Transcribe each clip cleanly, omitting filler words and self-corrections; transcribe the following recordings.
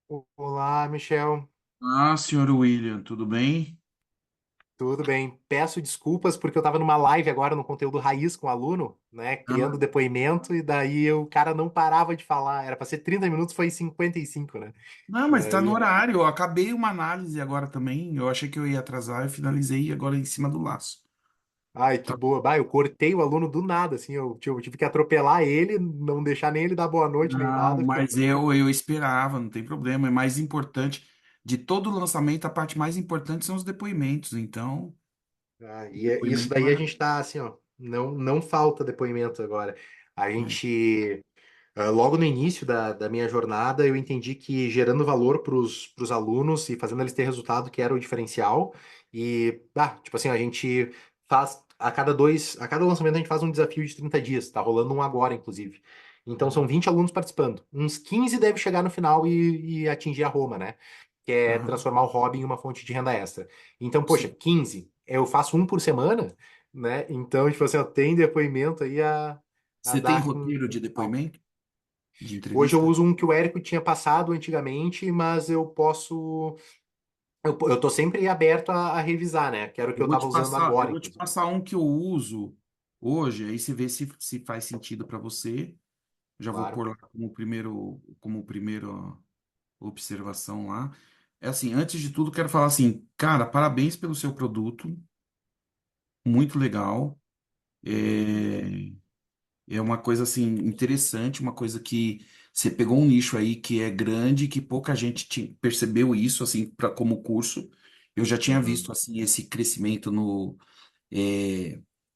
Olá, Michel. Ah, senhor William, tudo bem? Tudo bem? Peço desculpas porque eu estava numa live agora no conteúdo raiz com o aluno, né, criando Ah, depoimento e daí o cara não parava de falar. Era para ser 30 minutos, foi 55, né? não, mas está Daí, no horário. Eu acabei uma análise agora também. Eu achei que eu ia atrasar, eu finalizei agora em cima do laço. ai, que Tá. boa. Bah, eu cortei o aluno do nada, assim, eu tive que atropelar ele, não deixar nem ele dar boa noite nem Não, nada, porque mas eu esperava, não tem problema. É mais importante de todo o lançamento, a parte mais importante são os depoimentos. Então, isso depoimento daí a é. gente tá assim, ó, não falta depoimento agora. A É. gente logo no início da minha jornada, eu entendi que gerando valor para os alunos e fazendo eles ter resultado, que era o diferencial. E, tipo assim, a gente faz a cada lançamento a gente faz um desafio de 30 dias. Tá rolando um agora, inclusive. Então são 20 alunos participando. Uns 15 deve chegar no final e atingir a Roma, né? Que é Aham. transformar o hobby em uma fonte de renda extra. Então, poxa, Sim. 15, eu faço um por semana, né? Então, tipo assim, ó, tem depoimento aí a Você tem dar com. roteiro de depoimento, de Hoje eu entrevista? uso um que o Érico tinha passado antigamente, mas eu posso. Eu tô sempre aberto a revisar, né? Que era o que eu tava usando Eu agora, vou te inclusive. passar um que eu uso hoje, aí você vê se faz sentido para você. Já vou Claro. pôr lá como primeiro observação lá. É assim, antes de tudo, quero falar assim, cara, parabéns pelo seu produto, muito legal. Uhum. É, é uma coisa assim interessante, uma coisa que você pegou um nicho aí que é grande, que pouca gente percebeu isso assim para como curso. Eu já tinha Uhum. visto assim esse crescimento no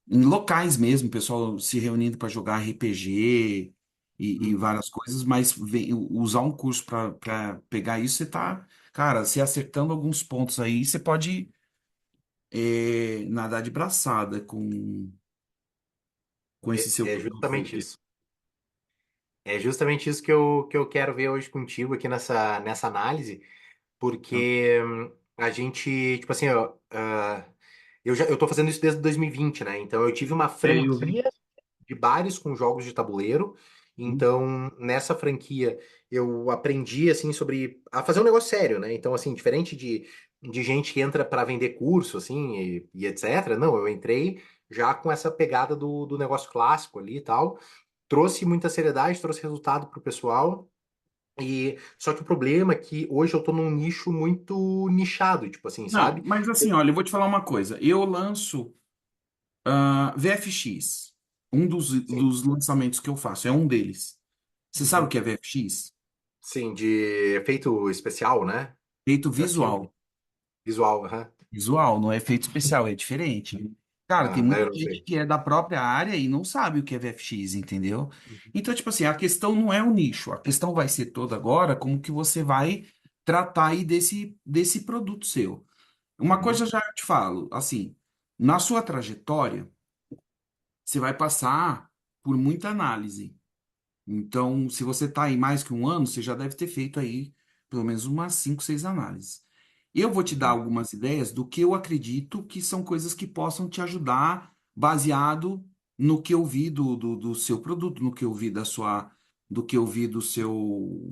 em locais mesmo, pessoal se reunindo para jogar RPG e Uhum. várias coisas, mas usar um curso para pegar isso, você tá, cara, se acertando alguns pontos aí, você pode nadar de braçada com esse seu É produto aí. justamente isso. É justamente isso que eu quero ver hoje contigo aqui nessa análise, Tá? porque a gente, tipo assim, ó, eu tô fazendo isso desde 2020, né? Então eu tive uma É, eu vi. franquia de bares com jogos de tabuleiro. Então, nessa franquia, eu aprendi assim sobre a fazer um negócio sério, né? Então, assim, diferente de gente que entra para vender curso, assim, e etc. Não, eu entrei já com essa pegada do negócio clássico ali e tal. Trouxe muita seriedade, trouxe resultado pro pessoal. E só que o problema é que hoje eu tô num nicho muito nichado, tipo assim, Não, sabe? mas assim, olha, eu vou te falar uma coisa. Eu lanço VFX, um Sim. dos lançamentos que eu faço, é um deles. Você sabe o Uhum. que é VFX? Sim, de efeito especial, né? Efeito Assim, visual. visual, aham. Visual, não é efeito especial, é diferente. Cara, tem Ah, muita eu não gente sei. que é da própria área e não sabe o que é VFX, entendeu? Então, tipo assim, a questão não é o nicho, a questão vai ser toda agora como que você vai tratar aí desse produto seu. Uma coisa Uhum. já eu te falo, assim, na sua trajetória, você vai passar por muita análise. Então, se você está aí mais que um ano, você já deve ter feito aí pelo menos umas 5, 6 análises. Eu vou te dar Uhum. algumas ideias do que eu acredito que são coisas que possam te ajudar, baseado no que eu vi do seu produto, no que eu vi do que eu vi do seu,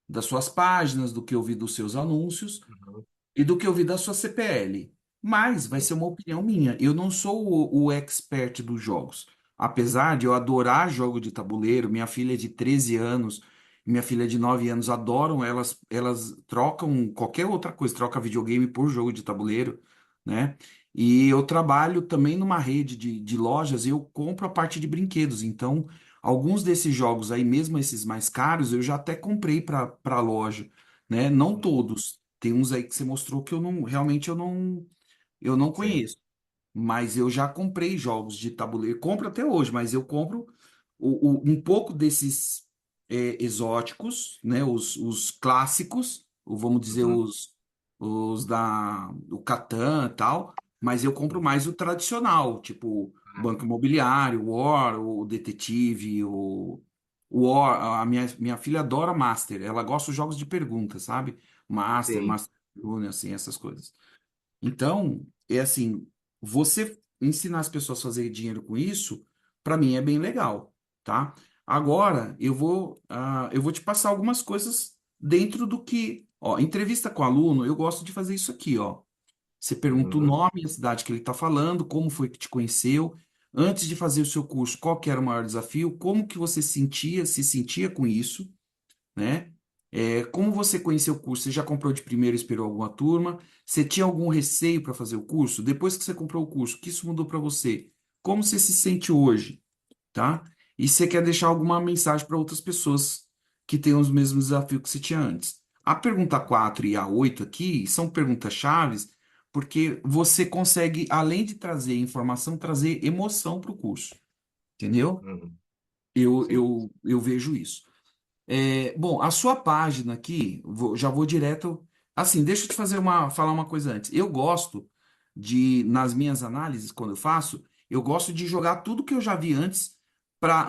das suas páginas, do que eu vi dos seus anúncios Uhum. e do que eu vi da sua CPL. Mas vai Sim. ser uma opinião minha. Eu não sou o expert dos jogos. Apesar de eu adorar jogo de tabuleiro, minha filha de 13 anos, minha filha de 9 anos adoram, elas trocam qualquer outra coisa, troca videogame por jogo de tabuleiro, né? E eu trabalho também numa rede de lojas e eu compro a parte de brinquedos. Então, alguns desses jogos aí, mesmo esses mais caros, eu já até comprei para a loja, né? Não Uhum. todos. Tem uns aí que você mostrou que realmente eu não Sim. conheço. Mas eu já comprei jogos de tabuleiro, compro até hoje, mas eu compro um pouco desses exóticos, né? Os clássicos, ou vamos dizer Uhum. os do Catan e tal, mas eu compro Uhum. mais o tradicional, tipo Ah, Banco Imobiliário, War, o Detetive, o War. Minha filha adora Master, ela gosta dos jogos de pergunta, sabe? sim. Master Junior, assim, essas coisas. Então, é assim, você ensinar as pessoas a fazer dinheiro com isso, para mim é bem legal, tá? Agora eu vou te passar algumas coisas dentro do que, ó, entrevista com aluno, eu gosto de fazer isso aqui, ó. Você pergunta o Uhum, nome e a cidade que ele está falando, como foi que te conheceu, antes de fazer o seu curso, qual que era o maior desafio, como que você se sentia com isso, né? Como você conheceu o curso? Você já comprou de primeiro e esperou alguma turma? Você tinha algum receio para fazer o curso? Depois que você comprou o curso, o que isso mudou para você? Como você se sente hoje, tá? E você quer deixar alguma mensagem para outras pessoas que têm os mesmos desafios que você tinha antes. A pergunta 4 e a 8 aqui são perguntas chaves, porque você consegue, além de trazer informação, trazer emoção para o curso, entendeu? uhum, Eu, sim. eu, eu vejo isso. Bom, a sua página aqui, já vou direto. Assim, deixa eu te falar uma coisa antes. Eu gosto nas minhas análises, quando eu faço, eu gosto de jogar tudo que eu já vi antes,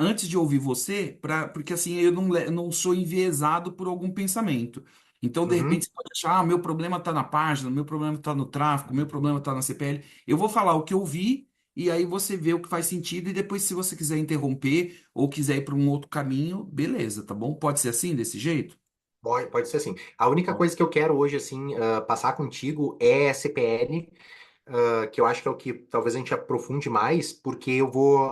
antes de ouvir você, porque assim eu não sou enviesado por algum pensamento. Então, de repente, Uhum. você pode achar, meu problema está na página, meu problema está no tráfego, meu problema está na CPL. Eu vou falar o que eu vi. E aí você vê o que faz sentido, e depois, se você quiser interromper ou quiser ir para um outro caminho, beleza, tá bom? Pode ser assim, desse jeito? Pode ser assim. A única Ó, coisa que eu quero hoje, assim, passar contigo é CPL, que eu acho que é o que talvez a gente aprofunde mais, porque eu vou,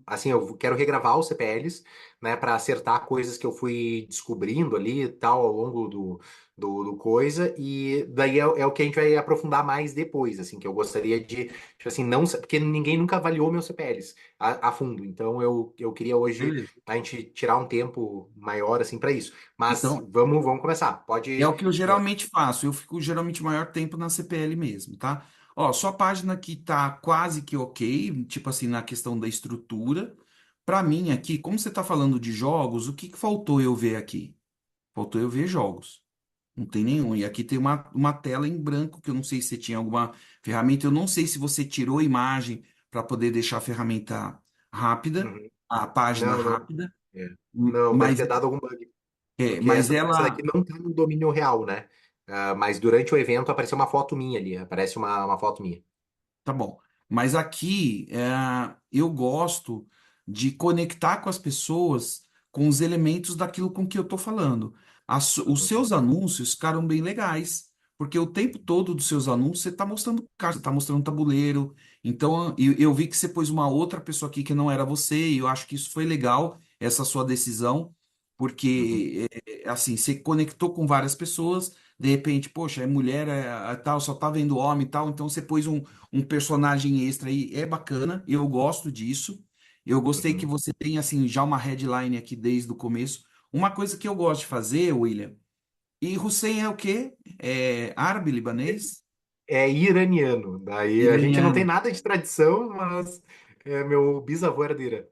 assim, eu quero regravar os CPLs, né, para acertar coisas que eu fui descobrindo ali e tal ao longo do coisa, e daí é o que a gente vai aprofundar mais depois, assim, que eu gostaria de, tipo assim, não, porque ninguém nunca avaliou meus CPLs a fundo, então eu queria hoje beleza. a gente tirar um tempo maior, assim, para isso. Mas Então, vamos começar. é Pode. o que eu geralmente faço. Eu fico geralmente maior tempo na CPL mesmo, tá? Ó, sua página aqui tá quase que ok, tipo assim, na questão da estrutura. Para mim aqui, como você tá falando de jogos, o que que faltou eu ver aqui? Faltou eu ver jogos. Não tem nenhum. E aqui tem uma tela em branco, que eu não sei se você tinha alguma ferramenta. Eu não sei se você tirou imagem para poder deixar a ferramenta rápida, Uhum. a página Não, não. rápida, É. Não, deve mas, ter dado algum bug. Porque mas essa daqui ela. não tá no domínio real, né? Mas durante o evento apareceu uma foto minha ali. Aparece uma foto minha. Tá bom. Mas aqui eu gosto de conectar com as pessoas com os elementos daquilo com que eu estou falando. Os Uhum. seus anúncios ficaram bem legais, porque o tempo todo dos seus anúncios você está mostrando carta, você está mostrando tabuleiro. Então eu vi que você pôs uma outra pessoa aqui que não era você, e eu acho que isso foi legal, essa sua decisão, Uhum. porque assim, você conectou com várias pessoas. De repente, poxa, é mulher, tal, só tá vendo homem e tal, então você pôs um personagem extra aí, é bacana, eu gosto disso. Eu gostei que Uhum. você tem, assim, já uma headline aqui desde o começo. Uma coisa que eu gosto de fazer, William, e Hussein é o quê? É árabe, libanês? É iraniano. Daí a gente não tem Iraniano. nada de tradição, mas meu bisavô era do Irã.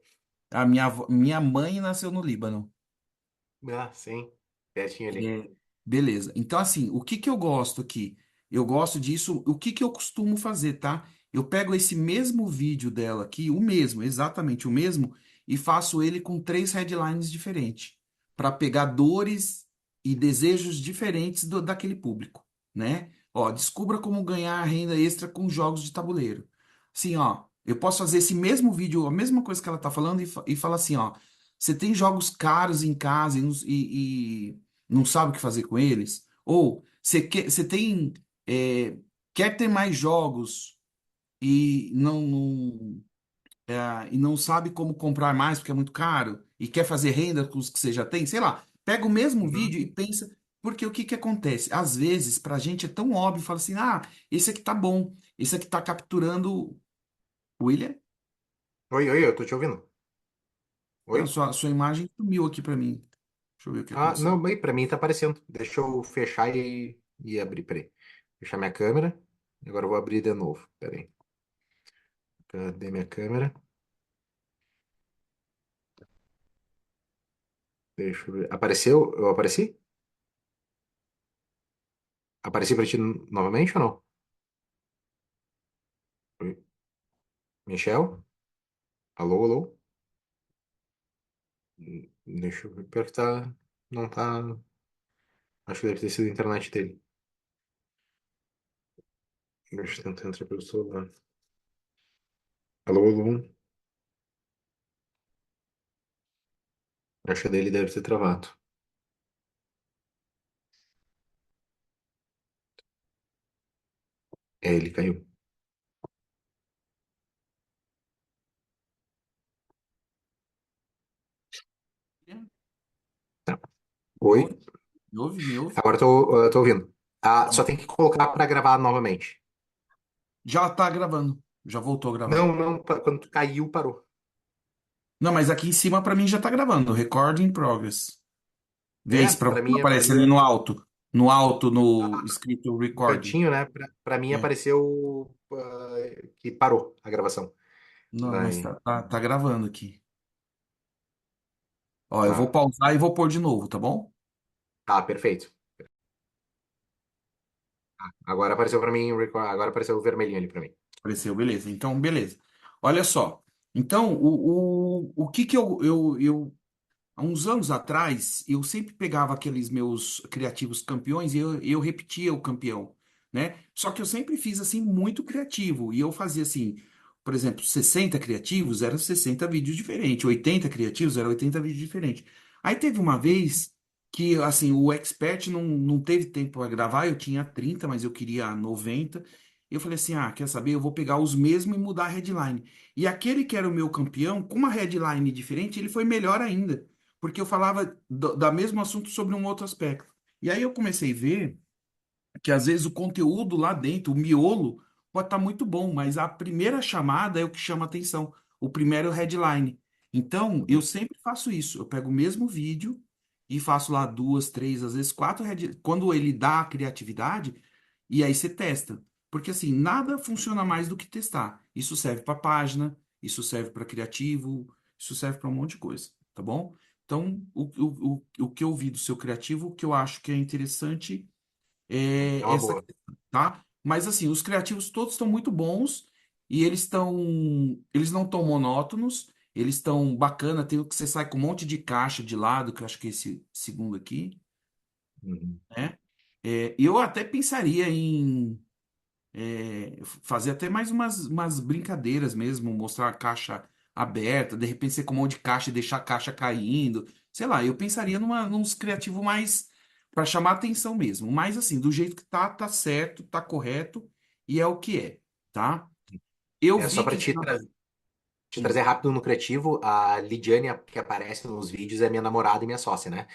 Minha mãe nasceu no Líbano. Ah, sim. Pertinho ali. É, beleza. Então, assim, o que que eu gosto aqui? Eu gosto disso. O que que eu costumo fazer, tá? Eu pego esse mesmo vídeo dela aqui, o mesmo, exatamente o mesmo, e faço ele com três headlines diferentes, para pegar dores e desejos diferentes daquele público, né? Ó, descubra como ganhar renda extra com jogos de tabuleiro. Sim, ó, eu posso fazer esse mesmo vídeo, a mesma coisa que ela tá falando, e falar assim, ó, você tem jogos caros em casa e não sabe o que fazer com eles? Ou você tem, quer ter mais jogos e e não sabe como comprar mais porque é muito caro e quer fazer renda com os que você já tem? Sei lá, pega o mesmo Uhum. vídeo e pensa, porque o que que acontece? Às vezes, pra gente é tão óbvio, fala assim, ah, esse aqui tá bom, esse aqui tá capturando, William? Oi, oi, eu tô te ouvindo. Não, Oi? sua imagem sumiu aqui pra mim. Deixa eu ver o que Ah, aconteceu. não, bem, pra mim tá aparecendo. Deixa eu fechar e abrir, peraí. Fechar minha câmera. Agora eu vou abrir de novo. Peraí. Cadê minha câmera? Deixa eu ver. Apareceu? Eu apareci? Apareci pra ti novamente ou não? Oi? Michel? Alô, alô? Deixa eu ver. Pior que tá. Não tá. Acho que deve ter sido a internet dele. Deixa eu tentar entrar pelo celular. Alô, alô? Acho que dele deve ter travado. É, ele caiu. Tá. Me Oi? ouve? Me ouve? Me ouve? Agora tô ouvindo. Ah, Tá só bom. tem que colocar para gravar novamente. Já tá gravando. Já voltou a gravar. Não, quando tu caiu, parou. Não, mas aqui em cima pra mim já tá gravando. Recording in progress. Vê É, isso pra você para mim aparecendo ali no alto. No alto, no ah, escrito no recording. cantinho, né? Para mim É. apareceu que parou a gravação. Não, mas Daí, tá gravando aqui. Ó, eu vou tá. pausar e vou pôr de novo, tá bom? Tá, perfeito. Agora apareceu para mim, agora apareceu o vermelhinho ali para mim. Apareceu, beleza. Então, beleza. Olha só. Então, o que que há uns anos atrás, eu sempre pegava aqueles meus criativos campeões e eu repetia o campeão, né? Só que eu sempre fiz assim muito criativo e eu fazia assim, por exemplo, 60 criativos eram 60 vídeos diferentes, 80 criativos eram 80 vídeos diferentes. Aí teve uma vez que assim, o expert não teve tempo para gravar, eu tinha 30 mas eu queria 90. Eu falei assim: "Ah, quer saber? Eu vou pegar os mesmos e mudar a headline". E aquele que era o meu campeão, com uma headline diferente, ele foi melhor ainda porque eu falava da mesmo assunto sobre um outro aspecto. E aí eu comecei a ver que às vezes o conteúdo lá dentro, o miolo, pode estar muito bom, mas a primeira chamada é o que chama atenção. O primeiro é o headline. Então, eu Uhum, sempre faço isso. Eu pego o mesmo vídeo e faço lá duas, três, às vezes quatro quando ele dá a criatividade, e aí você testa. Porque assim, nada funciona mais do que testar. Isso serve para página, isso serve para criativo, isso serve para um monte de coisa, tá bom? Então, o que eu vi do seu criativo, o que eu acho que é interessante é é uma essa boa. questão, tá? Mas assim, os criativos todos estão muito bons e eles não estão monótonos, eles estão bacana, tem o que você sai com um monte de caixa de lado, que eu acho que é esse segundo aqui, Uhum. né? Eu até pensaria em fazer até mais umas brincadeiras mesmo, mostrar a caixa aberta, de repente você com um monte de caixa e deixar a caixa caindo. Sei lá, eu pensaria nos criativos mais para chamar atenção mesmo. Mas assim, do jeito que tá certo, tá correto e é o que é, tá? Eu É só vi para que te trazer rápido no criativo, a Lidiane que aparece nos vídeos é minha namorada e minha sócia, né?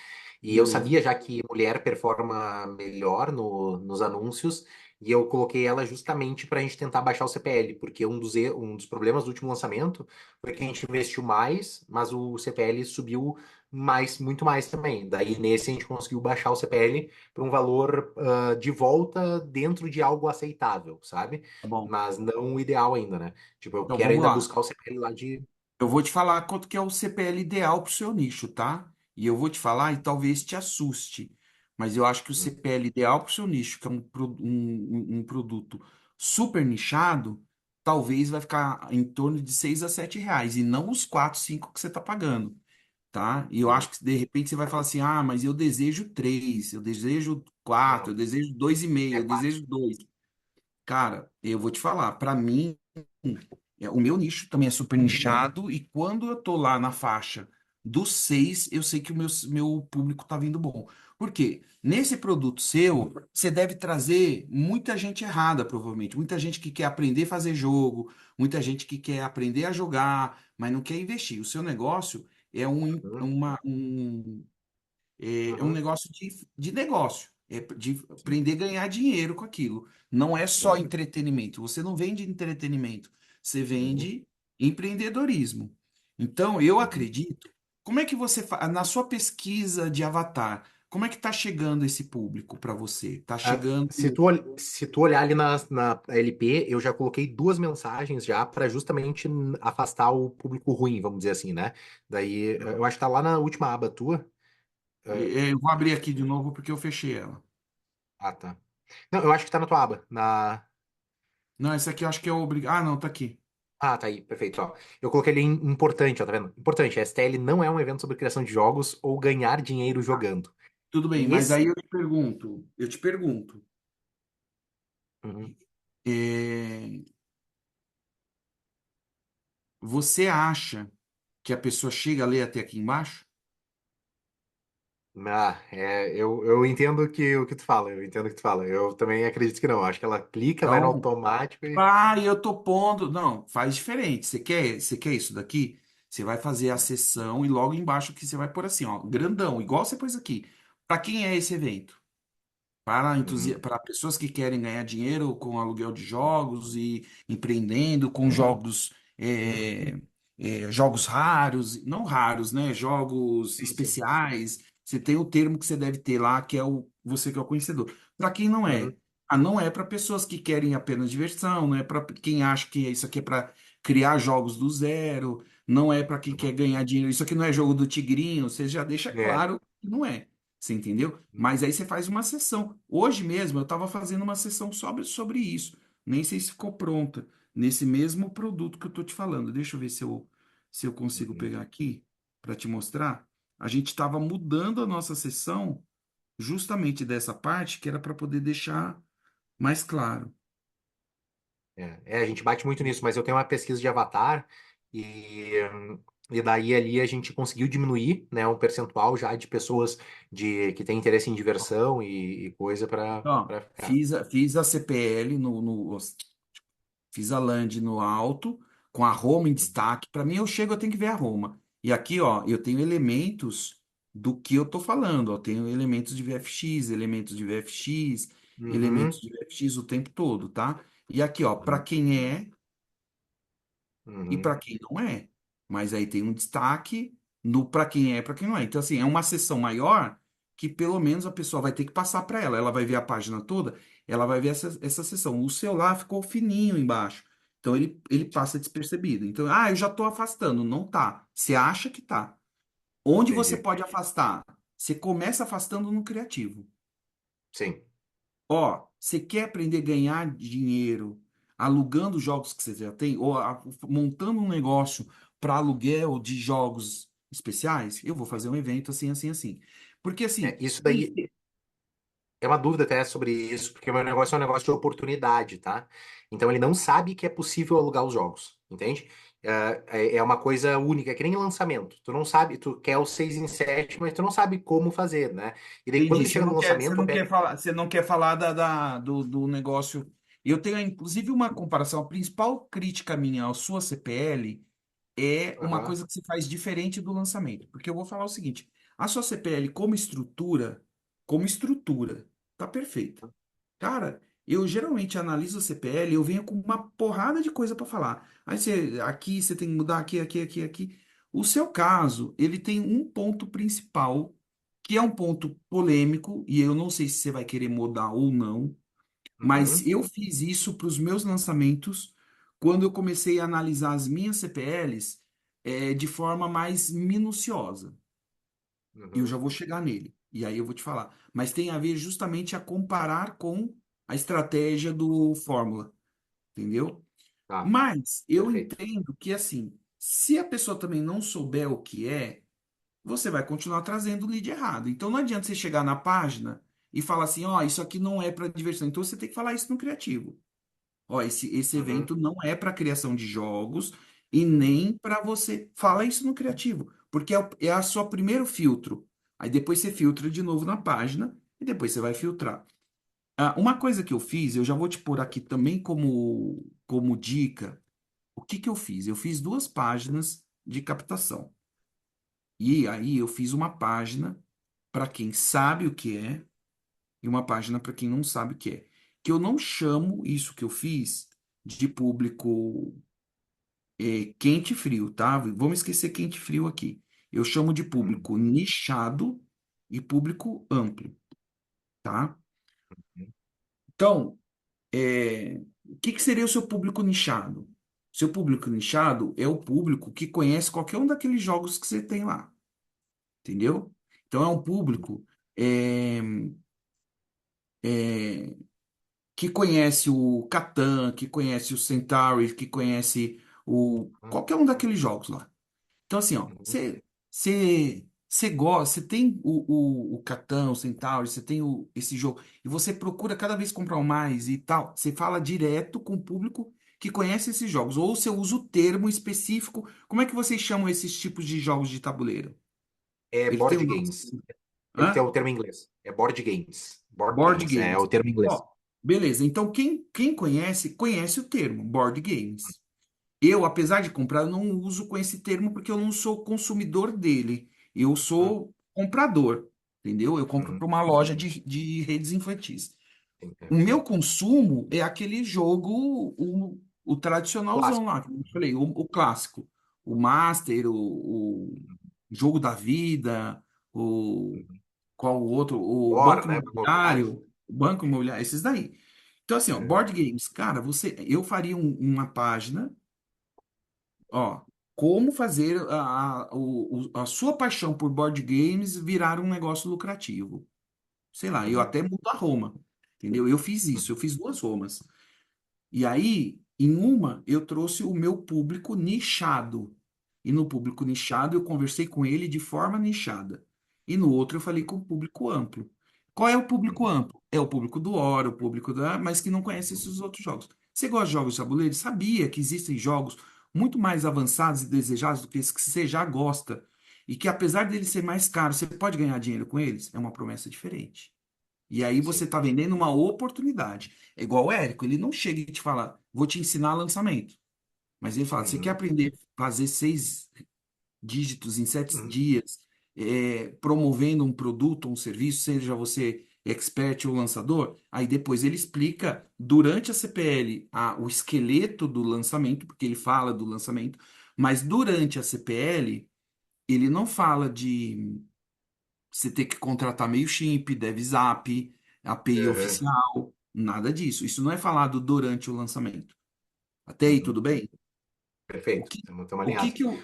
E eu beleza, sabia já que mulher performa melhor nos anúncios, e eu coloquei ela justamente para a gente tentar baixar o CPL, porque um dos problemas do último lançamento foi que a gente investiu mais, mas o CPL subiu mais, muito mais também. Daí nesse a gente conseguiu baixar o CPL para um valor de volta dentro de algo aceitável, sabe? tá bom. Mas não o ideal ainda, né? Tipo, eu Então quero vamos ainda lá. buscar o CPL lá de. Eu vou te falar quanto que é o CPL ideal para o seu nicho, tá? E eu vou te falar e talvez te assuste, mas eu acho que o Hum, CPL ideal para o seu nicho, que é um produto super nichado, talvez vai ficar em torno de 6 a 7 reais, e não os 4, 5 que você está pagando, tá? E eu uhum. acho que de repente você vai falar assim, ah, mas eu desejo 3, eu desejo Não, 4, eu não. desejo dois e meio, É eu quatro. desejo 2. Cara, eu vou te falar, para mim o meu nicho também é super nichado, e quando eu tô lá na faixa dos 6, eu sei que o meu público tá vindo bom. Por quê? Nesse produto seu, você deve trazer muita gente errada, provavelmente. Muita gente que quer aprender a fazer jogo, muita gente que quer aprender a jogar, mas não quer investir. O seu negócio é Uhum, um uhum, negócio de negócio, é de sim, aprender a ganhar dinheiro com aquilo. Não é só uhum, entretenimento. Você não vende entretenimento, você uhum, vende empreendedorismo. Então, eu uhum. acredito. Como é que você na sua pesquisa de avatar, como é que está chegando esse público para você? Está Ah, chegando. se tu olhar ali na LP, eu já coloquei duas mensagens já para justamente afastar o público ruim, vamos dizer assim, né? Daí eu acho que tá lá na última aba tua. eh, Eu vou abrir aqui de novo porque eu fechei ela. tá. Não, eu acho que tá na tua aba. Não, essa aqui eu acho que é obrigado. Ah, não, tá aqui. Ah, tá aí, perfeito. Ó. Eu coloquei ali em importante, ó, tá vendo? Importante, a STL não é um evento sobre criação de jogos ou ganhar dinheiro jogando. Tudo bem, mas aí Esse. eu te pergunto, Uhum. é, você acha que a pessoa chega a ler até aqui embaixo? Eu entendo o que tu fala, eu entendo o que tu fala. Eu também acredito que não. Acho que ela clica, vai no Então, automático e. ah, eu tô pondo. Não, faz diferente. Você quer isso daqui? Você vai fazer a sessão e logo embaixo que você vai pôr assim, ó, grandão, igual você pôs aqui. Para quem é esse evento? Uhum, Para pessoas que querem ganhar dinheiro com aluguel de jogos e empreendendo com jogos, jogos raros, não raros, né? Jogos sim, sim. especiais. Você tem o termo que você deve ter lá, que é o você que é o conhecedor. Para quem não é, Uhum, não é para pessoas que querem apenas diversão, não é para quem acha que isso aqui é para criar jogos do zero, não é para quem quer uhum. ganhar dinheiro. Isso aqui não é jogo do tigrinho, você já deixa É. claro que não é. Você entendeu? Mas aí você faz uma sessão. Hoje mesmo eu estava fazendo uma sessão sobre isso. Nem sei se ficou pronta. Nesse mesmo produto que eu estou te falando. Deixa eu ver se eu consigo Uhum. pegar aqui para te mostrar. A gente estava mudando a nossa sessão justamente dessa parte que era para poder deixar mais claro. A gente bate muito nisso, mas eu tenho uma pesquisa de avatar e daí ali a gente conseguiu diminuir, né, um percentual já de pessoas que têm interesse em diversão e coisa Ó, para ficar. fiz a CPL fiz a land no alto, com a Roma em Uhum. destaque. Para mim, eu chego, eu tenho que ver a Roma. E aqui, ó, eu tenho elementos do que eu tô falando. Ó, tenho elementos de VFX, elementos de VFX, elementos Uhum. de VFX o tempo todo, tá? E aqui, ó, para Uhum. quem é e Uhum. para quem não é. Mas aí tem um destaque no para quem é e para quem não é. Então, assim, é uma sessão maior que pelo menos a pessoa vai ter que passar para ela. Ela vai ver a página toda, ela vai ver essa sessão. O celular ficou fininho embaixo. Então ele passa despercebido. Então, eu já estou afastando. Não tá. Você acha que tá. Onde você Entendi. pode afastar? Você começa afastando no criativo. Sim. Ó, você quer aprender a ganhar dinheiro alugando jogos que você já tem, ou montando um negócio para aluguel de jogos especiais? Eu vou fazer um evento assim, assim, assim. Porque assim, Isso daí é uma dúvida até sobre isso, porque o meu negócio é um negócio de oportunidade, tá? Então ele não sabe que é possível alugar os jogos, entende? É uma coisa única, é que nem lançamento. Tu não sabe, tu quer o 6 em 7, mas tu não sabe como fazer, né? E daí quando entendi. ele Você chega no não quer, você lançamento, não quer falar, você não quer falar do negócio. Eu tenho, inclusive, uma comparação. A principal crítica minha à sua CPL é uma Aham, coisa que se faz diferente do lançamento. Porque eu vou falar o seguinte: a sua CPL como estrutura, tá perfeita. Cara, eu geralmente analiso a CPL, eu venho com uma porrada de coisa para falar. Aí aqui você tem que mudar aqui, aqui, aqui, aqui. O seu caso, ele tem um ponto principal, que é um ponto polêmico, e eu não sei se você vai querer mudar ou não, mas uhum, eu fiz isso para os meus lançamentos quando eu comecei a analisar as minhas CPLs, de forma mais minuciosa. Eu uhum. já vou chegar nele. E aí eu vou te falar. Mas tem a ver justamente a comparar com a estratégia do Fórmula, entendeu? Tá, Mas eu perfeito. entendo que, assim, se a pessoa também não souber o que é, você vai continuar trazendo o lead errado. Então não adianta você chegar na página e falar assim, ó, isso aqui não é para diversão. Então você tem que falar isso no criativo. Ó, esse Uhum, evento não é para criação de jogos e nem para você. Fala isso no criativo, porque é a sua primeiro filtro. Aí depois você filtra de novo na página e depois você vai filtrar. Uma coisa que eu fiz, eu já vou te pôr aqui também como dica. O que que eu fiz? Eu fiz duas páginas de captação. E aí eu fiz uma página para quem sabe o que é e uma página para quem não sabe o que é. Que eu não chamo isso que eu fiz de público quente e frio, tá? Vamos esquecer quente e frio aqui. Eu chamo de uhum, público nichado e público amplo, tá? uhum. Então, o que que seria o seu público nichado? Seu público nichado é o público que conhece qualquer um daqueles jogos que você tem lá, entendeu? Então, é um público é, é, que conhece o Catan, que conhece o Centauri, que conhece qualquer um daqueles jogos lá. Então, assim, ó, Uhum. você gosta, você tem o Catan, o Centauri, você tem esse jogo, e você procura cada vez comprar um mais e tal, você fala direto com o público que conhece esses jogos, ou você usa o termo específico. Como é que vocês chamam esses tipos de jogos de tabuleiro? É Ele tem board um nome. games. é Hã? o termo em inglês. É board games. Board Board games, é o games. termo em inglês. Ó, beleza. Então, quem conhece, conhece o termo board games. Eu, apesar de comprar, eu não uso com esse termo porque eu não sou consumidor dele. Eu Uhum, sou comprador, entendeu? Eu compro uhum, para uma loja de redes infantis. sim, O meu consumo é aquele jogo, o tradicionalzão clássico. lá, como eu falei, o clássico. O Master, o jogo da vida, o Uhum. qual o outro? O War, Banco né? Banco imobiliário. Imobiliário. O Banco Imobiliário, esses daí. Então, assim, ó, Uhum, board games, cara, eu faria uma página, ó, como fazer a sua paixão por board games virar um negócio lucrativo. Sei lá, eu uhum, até mudo a Roma, entendeu? Eu fiz isso, uhum, eu fiz duas Romas. E aí, em uma, eu trouxe o meu público nichado. E no público nichado, eu conversei com ele de forma nichada. E no outro, eu falei com o público amplo. Qual é o público uhum, amplo? É o público do War, o público da, mas que não conhece esses outros jogos. Você gosta de jogos de tabuleiro? Sabia que existem jogos muito mais avançados e desejados do que esses que você já gosta. E que apesar deles ser mais caros, você pode ganhar dinheiro com eles? É uma promessa diferente. E aí você sim. está vendendo uma oportunidade. É igual o Érico, ele não chega e te fala, vou te ensinar lançamento. Mas ele fala, você quer Uhum, aprender a fazer 6 dígitos em sete uhum, dias, promovendo um produto ou um serviço, seja você expert ou lançador? Aí depois ele explica, durante a CPL, o esqueleto do lançamento, porque ele fala do lançamento, mas durante a CPL, ele não fala de você ter que contratar MailChimp, DevZap, API uhum, oficial, nada disso. Isso não é falado durante o lançamento. Até aí, uhum. tudo bem? O Perfeito. que, Estamos o que alinhados. que o,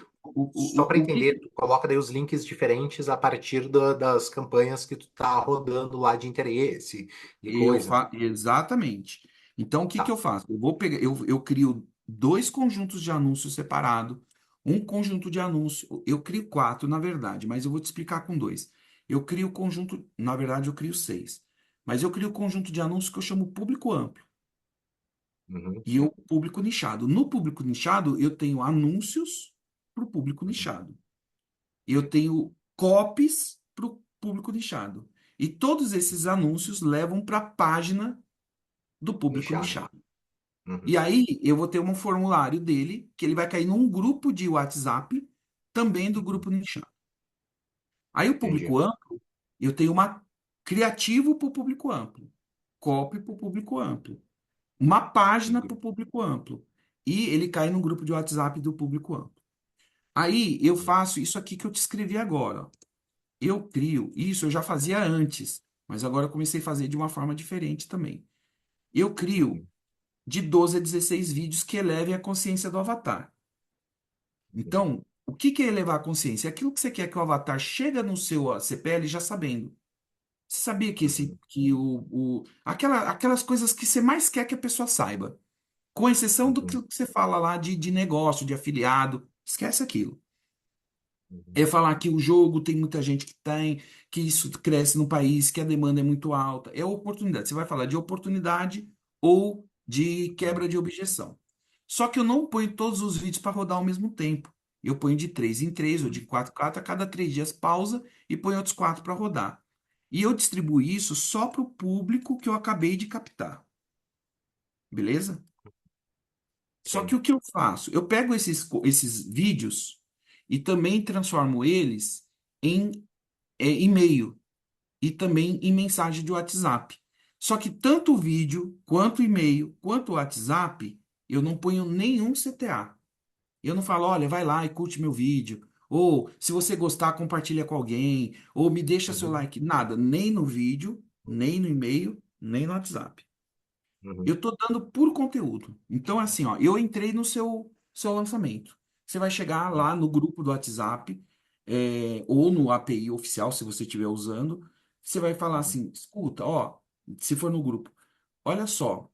Só para o que entender, tu coloca daí os links diferentes a partir das campanhas que tu tá rodando lá de interesse e coisa. exatamente. Então, o que que Tá. eu faço? Eu vou pegar, eu crio dois conjuntos de anúncios separados, um conjunto de anúncio, eu crio quatro, na verdade, mas eu vou te explicar com dois. Eu crio o conjunto, na verdade, eu crio seis, mas eu crio o conjunto de anúncios que eu chamo público amplo. Uhum, E o público nichado. No público nichado, eu tenho anúncios para o público uhum, nichado. Eu tenho copies para o público nichado. E todos esses anúncios levam para a página do público nichado. nichado. E Uhum, aí eu vou ter um formulário dele, que ele vai cair num grupo de WhatsApp, também do uhum, grupo nichado. Aí o entendi. público amplo, eu tenho uma criativo para o público amplo, copy para o público amplo, uma página para Entendi. o público amplo. E ele cai no grupo de WhatsApp do público amplo. Aí eu Uhum, faço isso aqui que eu te escrevi agora. Ó. Eu crio, isso eu já fazia antes, mas agora eu comecei a fazer de uma forma diferente também. Eu crio uhum, de 12 a 16 vídeos que elevem a consciência do avatar. uhum, Então, o que que é elevar a consciência? É aquilo que você quer que o avatar chega no seu CPL já sabendo. Você sabia que uhum, aquelas coisas que você mais quer que a pessoa saiba, com exceção do que uhum, você fala lá de negócio, de afiliado, esquece aquilo. uhum, É falar que o jogo tem muita gente que tem, que isso cresce no país, que a demanda é muito alta. É oportunidade. Você vai falar de oportunidade ou de uhum, quebra de objeção. Só que eu não ponho todos os vídeos para rodar ao mesmo tempo. Eu ponho de 3 em 3 ou de 4 em 4, a cada 3 dias pausa e ponho outros 4 para rodar. E eu distribuo isso só para o público que eu acabei de captar. Beleza? Só que sim. o que eu faço? Eu pego esses vídeos e também transformo eles em e-mail e também em mensagem de WhatsApp. Só que tanto o vídeo, quanto o e-mail, quanto o WhatsApp, eu não ponho nenhum CTA. Eu não falo, olha, vai lá e curte meu vídeo. Ou, se você gostar, compartilha com alguém. Ou me deixa seu Uhum, like. Nada, nem no vídeo, nem no e-mail, nem no WhatsApp. Eu uhum, estou dando puro conteúdo. Então, assim, ó, eu entrei no seu lançamento. Você vai chegar lá no grupo do WhatsApp, ou no API oficial, se você estiver usando. Você vai falar uhum, assim: escuta, ó, se for no grupo, olha só,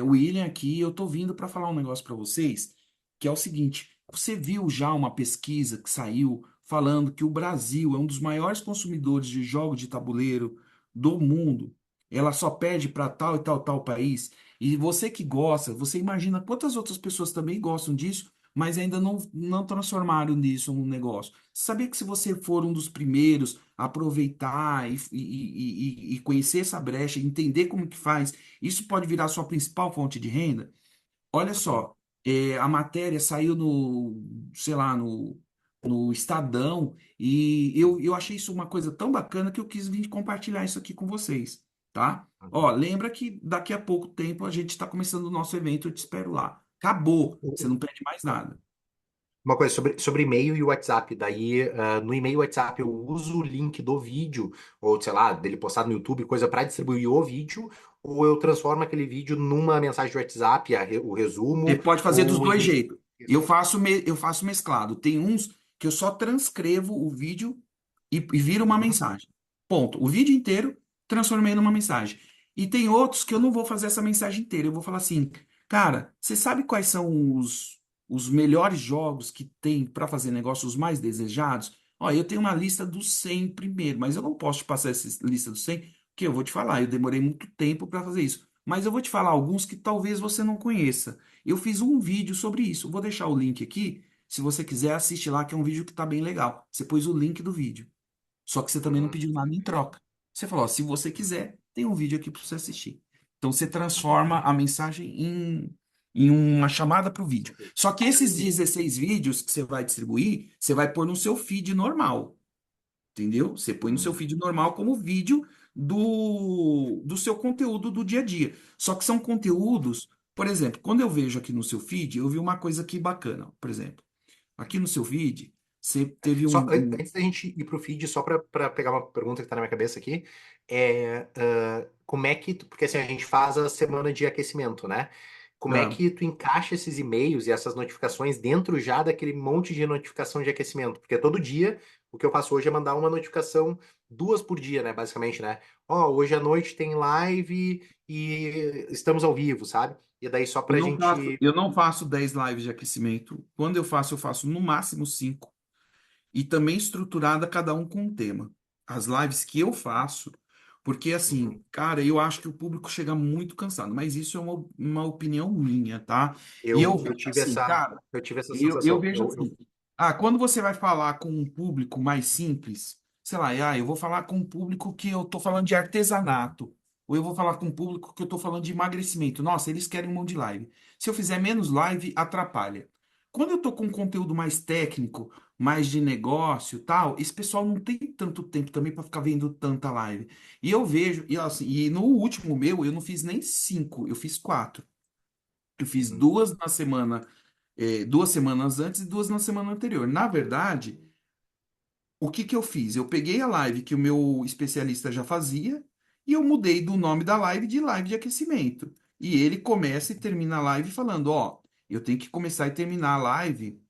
o William aqui, eu tô vindo para falar um negócio para vocês, que é o seguinte: você viu já uma pesquisa que saiu falando que o Brasil é um dos maiores consumidores de jogos de tabuleiro do mundo? Ela só perde para tal e tal país. E você que gosta, você imagina quantas outras pessoas também gostam disso, mas ainda não transformaram nisso um negócio. Sabia que se você for um dos primeiros a aproveitar e conhecer essa brecha, entender como que faz, isso pode virar sua principal fonte de renda? Olha Uhum. só, a matéria saiu no, sei lá, no Estadão, e eu achei isso uma coisa tão bacana que eu quis vir compartilhar isso aqui com vocês, tá? Ó, Uhum. lembra que daqui a pouco tempo a gente está começando o nosso evento, eu te espero lá. Acabou, você não perde mais nada. Uma coisa sobre e-mail e WhatsApp. Daí, no e-mail e WhatsApp, eu uso o link do vídeo, ou sei lá, dele postado no YouTube, coisa para distribuir o vídeo, ou eu transformo aquele vídeo numa mensagem de WhatsApp, o Você resumo, pode fazer dos ou dois envio. jeitos. Eu faço mesclado. Tem uns que eu só transcrevo o vídeo e vira uma Uhum. mensagem. Ponto. O vídeo inteiro transformei numa mensagem. E tem outros que eu não vou fazer essa mensagem inteira. Eu vou falar assim, cara, você sabe quais são os melhores jogos que tem para fazer negócios os mais desejados? Ó, eu tenho uma lista dos 100 primeiro, mas eu não posso te passar essa lista dos 100, porque eu vou te falar, eu demorei muito tempo para fazer isso. Mas eu vou te falar alguns que talvez você não conheça. Eu fiz um vídeo sobre isso. Vou deixar o link aqui. Se você quiser, assiste lá, que é um vídeo que tá bem legal. Você pôs o link do vídeo. Só que você também não Uhum. pediu nada em troca. Você falou, ó, se você quiser, tem um vídeo aqui para você assistir. Então você Uhum. transforma a mensagem em uma chamada para o vídeo. Só que esses 16 vídeos que você vai distribuir, você vai pôr no seu feed normal. Entendeu? Você põe no seu Uhum. feed normal como vídeo do seu conteúdo do dia a dia. Só que são conteúdos, por exemplo, quando eu vejo aqui no seu feed, eu vi uma coisa aqui bacana. Por exemplo, aqui no seu feed, você teve Só, um. antes da gente ir pro feed, só para pegar uma pergunta que tá na minha cabeça aqui, como é que, porque assim, a gente faz a semana de aquecimento, né? Como é Ah, que tu encaixa esses e-mails e essas notificações dentro já daquele monte de notificação de aquecimento? Porque todo dia, o que eu faço hoje é mandar uma notificação, duas por dia, né? Basicamente, né? Ó, hoje à noite tem live e estamos ao vivo, sabe? E daí só eu pra não faço, gente. eu não faço 10 lives de aquecimento. Quando eu faço no máximo 5. E também estruturada cada um com um tema. As lives que eu faço, porque assim, Uhum. cara, eu acho que o público chega muito cansado, mas isso é uma opinião minha, tá? E eu Eu vejo tive assim, essa, cara, eu tive essa eu sensação. vejo assim, quando você vai falar com um público mais simples, sei lá, eu vou falar com um público que eu tô falando de artesanato, ou eu vou falar com um público que eu tô falando de emagrecimento. Nossa, eles querem um monte de live. Se eu fizer menos live, atrapalha. Quando eu tô com um conteúdo mais técnico, mais de negócio, tal, esse pessoal não tem tanto tempo também para ficar vendo tanta live. E eu vejo, e assim, e no último meu, eu não fiz nem 5, eu fiz 4. Eu fiz Uhum, duas na semana, 2 semanas antes e duas na semana anterior. Na verdade, o que que eu fiz? Eu peguei a live que o meu especialista já fazia e eu mudei do nome da live de live de aquecimento. E ele começa e termina a live falando, ó, eu tenho que começar e terminar a live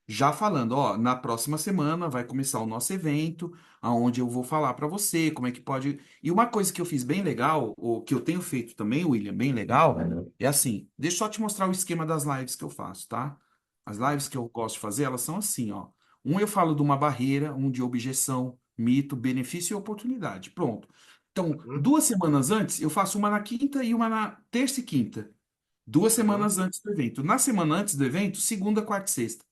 já falando, ó, na próxima semana vai começar o nosso evento, aonde eu vou falar para você como é que pode. E uma coisa que eu fiz bem legal, ou que eu tenho feito também, William, bem legal, é assim, deixa eu só te mostrar o esquema das lives que eu faço, tá? As lives que eu gosto de fazer, elas são assim, ó. Um eu falo de uma barreira, um de objeção, mito, benefício e oportunidade. Pronto. Então, uhum, 2 semanas antes, eu faço uma na quinta e uma na terça e quinta. Duas uhum, semanas antes do evento. Na semana antes do evento, segunda, quarta e sexta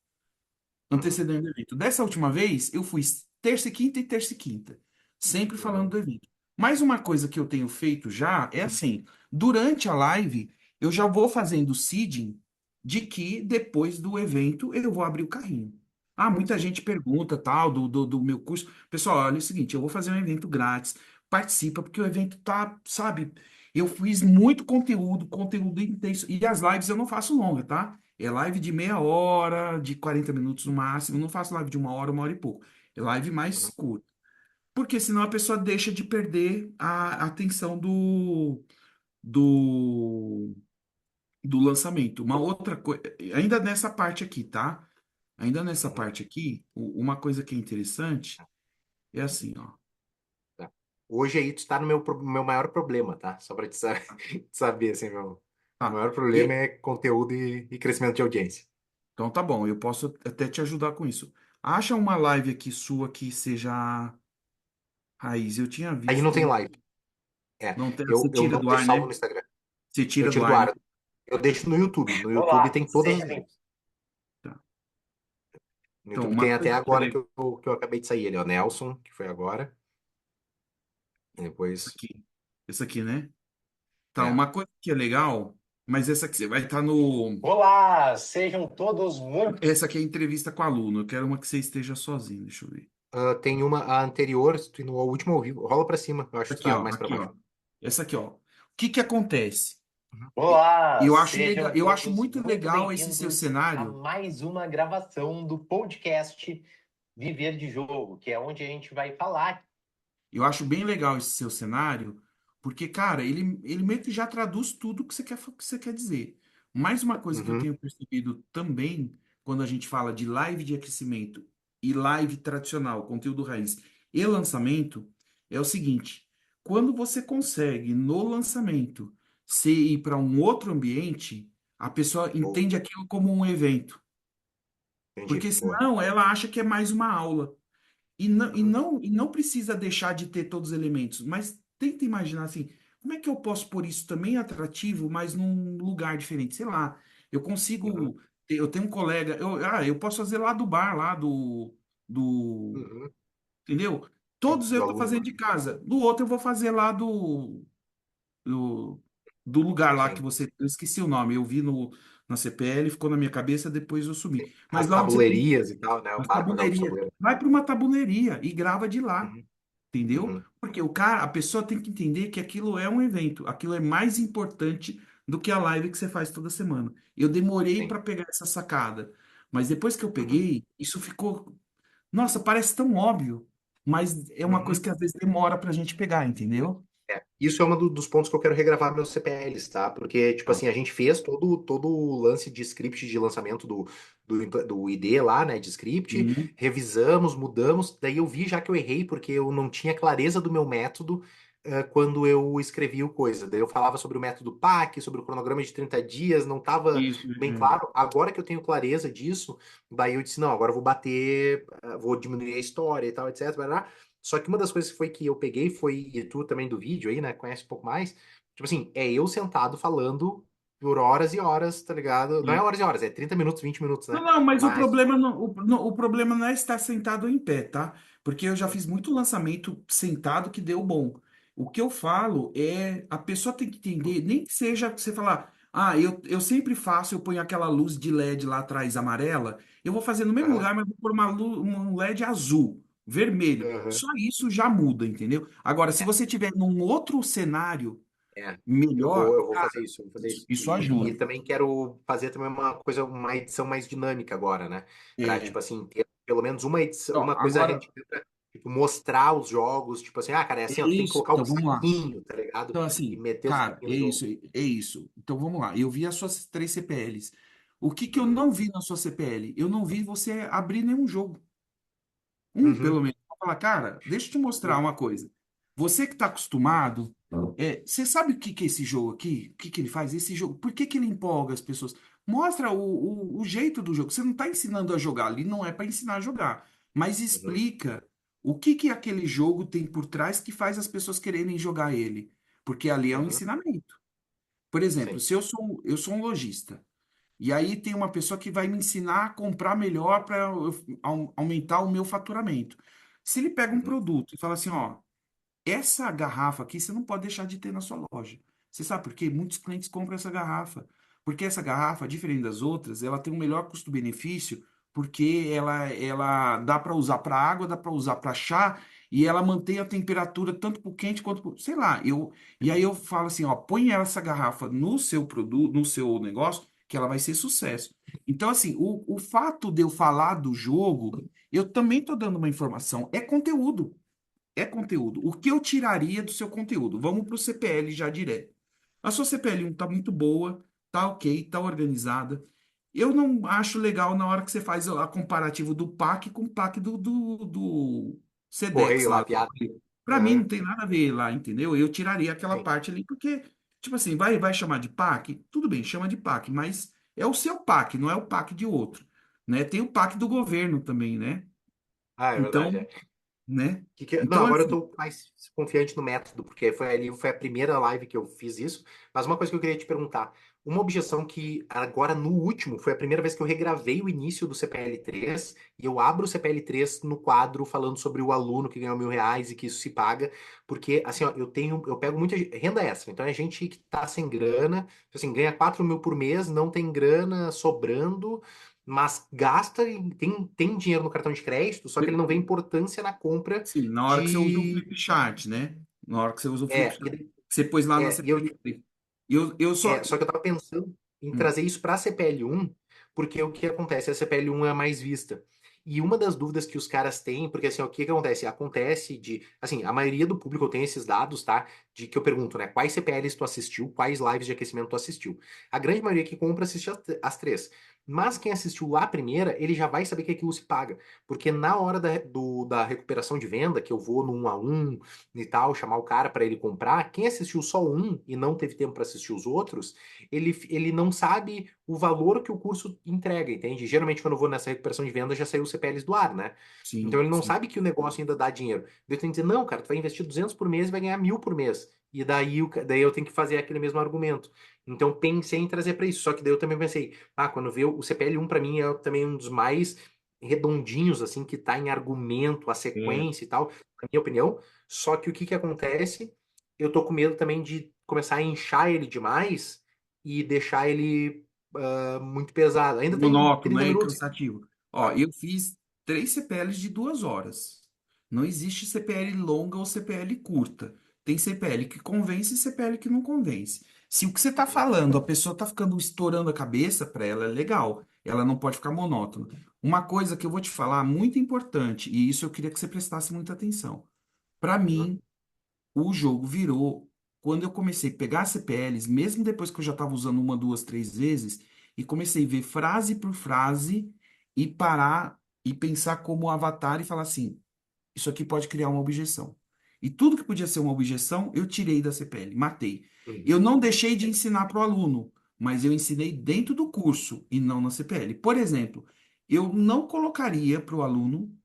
uhum, antecedendo o evento. Dessa última vez, eu fui terça e quinta e terça e quinta, sempre falando uhum, do evento. Mas uma coisa que eu tenho feito já é assim, durante a live, eu já vou fazendo seeding de que depois do evento eu vou abrir o carrinho. Ah, muita gente pergunta tal do meu curso. Pessoal, olha é o seguinte, eu vou fazer um evento grátis. Participa, porque o evento tá, sabe? Eu fiz muito conteúdo, conteúdo intenso. E as lives eu não faço longa, tá? É live de meia hora, de 40 minutos no máximo. Não faço live de uma hora e pouco. É live mais uhum. curta. Porque senão a pessoa deixa de perder a atenção do, do lançamento. Uma outra coisa, ainda nessa parte aqui, tá? Ainda nessa Uhum. parte aqui, uma coisa que é interessante é assim, ó. Tá. Hoje aí tu tá no meu maior problema, tá? Só pra te te saber, assim, meu Ah, maior problema e- é conteúdo e crescimento de audiência. então tá bom, eu posso até te ajudar com isso. Acha uma live aqui sua que seja raiz. Eu tinha Aí não tem visto. live. É, Não tem, você eu tira não do deixo ar, salvo né? no Instagram. Você Eu tira do tiro do ar, né? ar. Eu deixo no YouTube. No YouTube Olá, tem todas seja as bem-vindo. lives. Tá. No Então, YouTube uma tem até coisa que é agora legal que eu acabei de sair. Ele é o Nelson, que foi agora. E depois. aqui, essa aqui, né? Tá, É. uma coisa que é legal, mas essa aqui você vai estar no. Olá, sejam todos muito. Essa aqui é a entrevista com o aluno. Eu quero uma que você esteja sozinho, deixa eu ver. Tem uma a anterior, se tu ir no último ao vivo, rola pra cima. Eu acho que Aqui, tá ó, mais pra aqui, baixo. ó. Essa aqui, ó. O que que acontece? Uhum. Olá, Eu acho legal, sejam eu acho todos muito muito legal esse seu bem-vindos a cenário. mais uma gravação do podcast Viver de Jogo, que é onde a gente vai falar. Eu acho bem legal esse seu cenário, porque, cara, ele meio que já traduz tudo que você quer dizer. Mais uma coisa que eu Uhum. tenho percebido também, quando a gente fala de live de aquecimento e live tradicional, conteúdo raiz e lançamento, é o seguinte: quando você consegue, no lançamento, você ir para um outro ambiente, a pessoa Boa. entende aquilo como um evento. Entendi. Porque Boa. senão ela acha que é mais uma aula. Uhum. E não precisa deixar de ter todos os elementos, mas tenta imaginar assim, como é que eu posso pôr isso também atrativo, mas num lugar diferente? Sei lá, eu Uhum. consigo, eu tenho um colega, eu posso fazer lá do bar, do, Uhum. entendeu? Sim, Todos eu do estou aluno. fazendo de casa. Do outro eu vou fazer lá do, do lugar lá que Sim. você, eu esqueci o nome, eu vi no, na CPL, ficou na minha cabeça, depois eu sumi. Mas As lá onde você tem tabuleirias e tal, né? O as bar com jogos de tabuleirias. tabuleiro. Vai para uma tabuleiria e grava de lá, Uhum. entendeu? Uhum. Porque o cara, a pessoa tem que entender que aquilo é um evento, aquilo é mais importante do que a live que você faz toda semana. Eu demorei Sim. para pegar essa sacada, mas depois que eu Uhum. peguei, isso ficou, nossa, parece tão óbvio, mas é uma coisa Uhum. que às vezes demora para a gente pegar, entendeu? Isso é um dos pontos que eu quero regravar meus CPLs, tá? Porque, tipo Tá. assim, a gente fez todo o lance de script de lançamento do ID lá, né? De script, Sim, revisamos, mudamos. Daí eu vi já que eu errei, porque eu não tinha clareza do meu método, quando eu escrevi o coisa. Daí eu falava sobre o método PAC, sobre o cronograma de 30 dias, não estava isso. bem É. claro. Agora que eu tenho clareza disso, daí eu disse, não, agora eu vou bater, vou diminuir a história e tal, etc. Só que uma das coisas que foi que eu peguei foi, e tu também do vídeo aí, né? Conhece um pouco mais. Tipo assim, é eu sentado falando por horas e horas, tá ligado? Não é horas e horas, é 30 minutos, 20 minutos, Não, né? não, mas o Mas. problema não, o problema não é estar sentado em pé, tá? Porque eu já Uhum. fiz muito lançamento sentado que deu bom. O que eu falo é a pessoa tem que entender, nem que seja você falar, eu sempre faço, eu ponho aquela luz de LED lá atrás amarela, eu vou fazer no mesmo Aham, lugar, mas vou pôr um LED azul, vermelho. aham. Só isso já muda, entendeu? Agora, se É, você tiver num outro cenário é. melhor, Eu vou cara, fazer isso, eu vou fazer isso. isso E ajuda. também quero fazer também uma coisa, uma edição mais dinâmica agora, né? Pra, É. tipo assim, ter pelo menos uma edição, Ó, uma coisa agora, rendida, tipo, mostrar os jogos, tipo assim, cara, é é assim, ó, tu tem que isso. colocar o Então, vamos lá. saquinho, tá ligado? Então, E assim, meter o cara, saquinho no jogo. é isso. Então, vamos lá. Eu vi as suas três CPLs. O que que eu Uhum. não vi na sua CPL? Eu não vi você abrir nenhum jogo. Um, pelo Uhum. menos. Vou falar, cara, deixa eu te mostrar uma coisa. Você que está acostumado, você sabe o que que é esse jogo aqui? O que que ele faz? Esse jogo, por que que ele empolga as pessoas? Mostra o jeito do jogo. Você não está ensinando a jogar ali, não é para ensinar a jogar. Mas Uhum. explica o que que aquele jogo tem por trás que faz as pessoas quererem jogar ele. Porque ali é um Uhum. ensinamento. Por exemplo, Sim. se eu sou um lojista, e aí tem uma pessoa que vai me ensinar a comprar melhor para aumentar o meu faturamento. Se ele pega um Uhum. produto e fala assim, ó, essa garrafa aqui você não pode deixar de ter na sua loja. Você sabe por quê? Muitos clientes compram essa garrafa. Porque essa garrafa, diferente das outras, ela tem um melhor custo-benefício, porque ela dá para usar para água, dá para usar para chá, e ela mantém a temperatura tanto para o quente quanto para, sei lá, e aí eu falo assim, ó, põe essa garrafa no seu produto, no seu negócio, que ela vai ser sucesso. Então, assim, o fato de eu falar do jogo, eu também estou dando uma informação. É conteúdo. É conteúdo. O que eu tiraria do seu conteúdo? Vamos para o CPL já direto. A sua CPL1 está muito boa, tá ok, tá organizada. Eu não acho legal na hora que você faz a comparativo do PAC com o PAC do Sedex Correio lá, lá. piada. Para mim não Aham. tem nada a ver lá, entendeu? Eu tiraria aquela Sim. parte ali, porque, tipo assim, vai chamar de PAC? Tudo bem, chama de PAC, mas é o seu PAC, não é o PAC de outro, né? Tem o PAC do governo também, né? Ah, é Então, verdade, é. né? Não, Então, agora eu assim, tô mais confiante no método, porque foi a primeira live que eu fiz isso. Mas uma coisa que eu queria te perguntar, uma objeção que agora no último foi a primeira vez que eu regravei o início do CPL 3 e eu abro o CPL 3 no quadro falando sobre o aluno que ganhou R$ 1.000 e que isso se paga, porque assim, ó, eu pego muita renda extra, então é gente que tá sem grana, assim, ganha 4.000 por mês, não tem grana sobrando, mas gasta e tem dinheiro no cartão de crédito, só que ele não vê importância na compra sim, na hora que você usa o de. Flipchart, né? Na hora que você usa o É, Flipchart, você pôs lá na e eu, CPL. Eu só. só que eu tava pensando em Hum, trazer isso para a CPL 1, porque o que acontece? A CPL 1 é a mais vista. E uma das dúvidas que os caras têm, porque assim, o que que acontece? Acontece de, assim, a maioria do público eu tenho esses dados, tá? De que eu pergunto, né? Quais CPLs tu assistiu, quais lives de aquecimento tu assistiu. A grande maioria que compra assiste as três. Mas quem assistiu lá a primeira, ele já vai saber que aquilo se paga. Porque na hora da recuperação de venda, que eu vou no 1 a 1 e tal, chamar o cara para ele comprar, quem assistiu só um e não teve tempo para assistir os outros, ele não sabe o valor que o curso entrega, entende? Geralmente, quando eu vou nessa recuperação de venda, já saiu os CPLs do ar, né? Então sim, ele não sim. sabe que o negócio ainda dá dinheiro. Daí eu tenho que dizer, não, cara, tu vai investir 200 por mês e vai ganhar 1.000 por mês. E daí, daí eu tenho que fazer aquele mesmo argumento. Então pensei em trazer para isso. Só que daí eu também pensei, quando vê o CPL 1 para mim é também um dos mais redondinhos, assim, que tá em argumento, a É, sequência e tal, na minha opinião. Só que o que que acontece? Eu tô com medo também de começar a inchar ele demais e deixar ele muito pesado. Ainda tem monótono, 30 né? E minutos, cansativo. Ó, sabe? eu fiz 3 CPLs de 2 horas. Não existe CPL longa ou CPL curta. Tem CPL que convence e CPL que não convence. Se o que você está falando, a pessoa está ficando estourando a cabeça para ela, é legal. Ela não pode ficar monótona. Uma coisa que eu vou te falar muito importante, e isso eu queria que você prestasse muita atenção. Para Uhum. mim, o jogo virou quando eu comecei a pegar CPLs, mesmo depois que eu já estava usando uma, duas, três vezes, e comecei a ver frase por frase e parar e pensar como avatar e falar assim: isso aqui pode criar uma objeção. E tudo que podia ser uma objeção, eu tirei da CPL, matei. Eu Uhum. não deixei de ensinar para o aluno, mas eu ensinei dentro do curso e não na CPL. Por exemplo, eu não colocaria para o aluno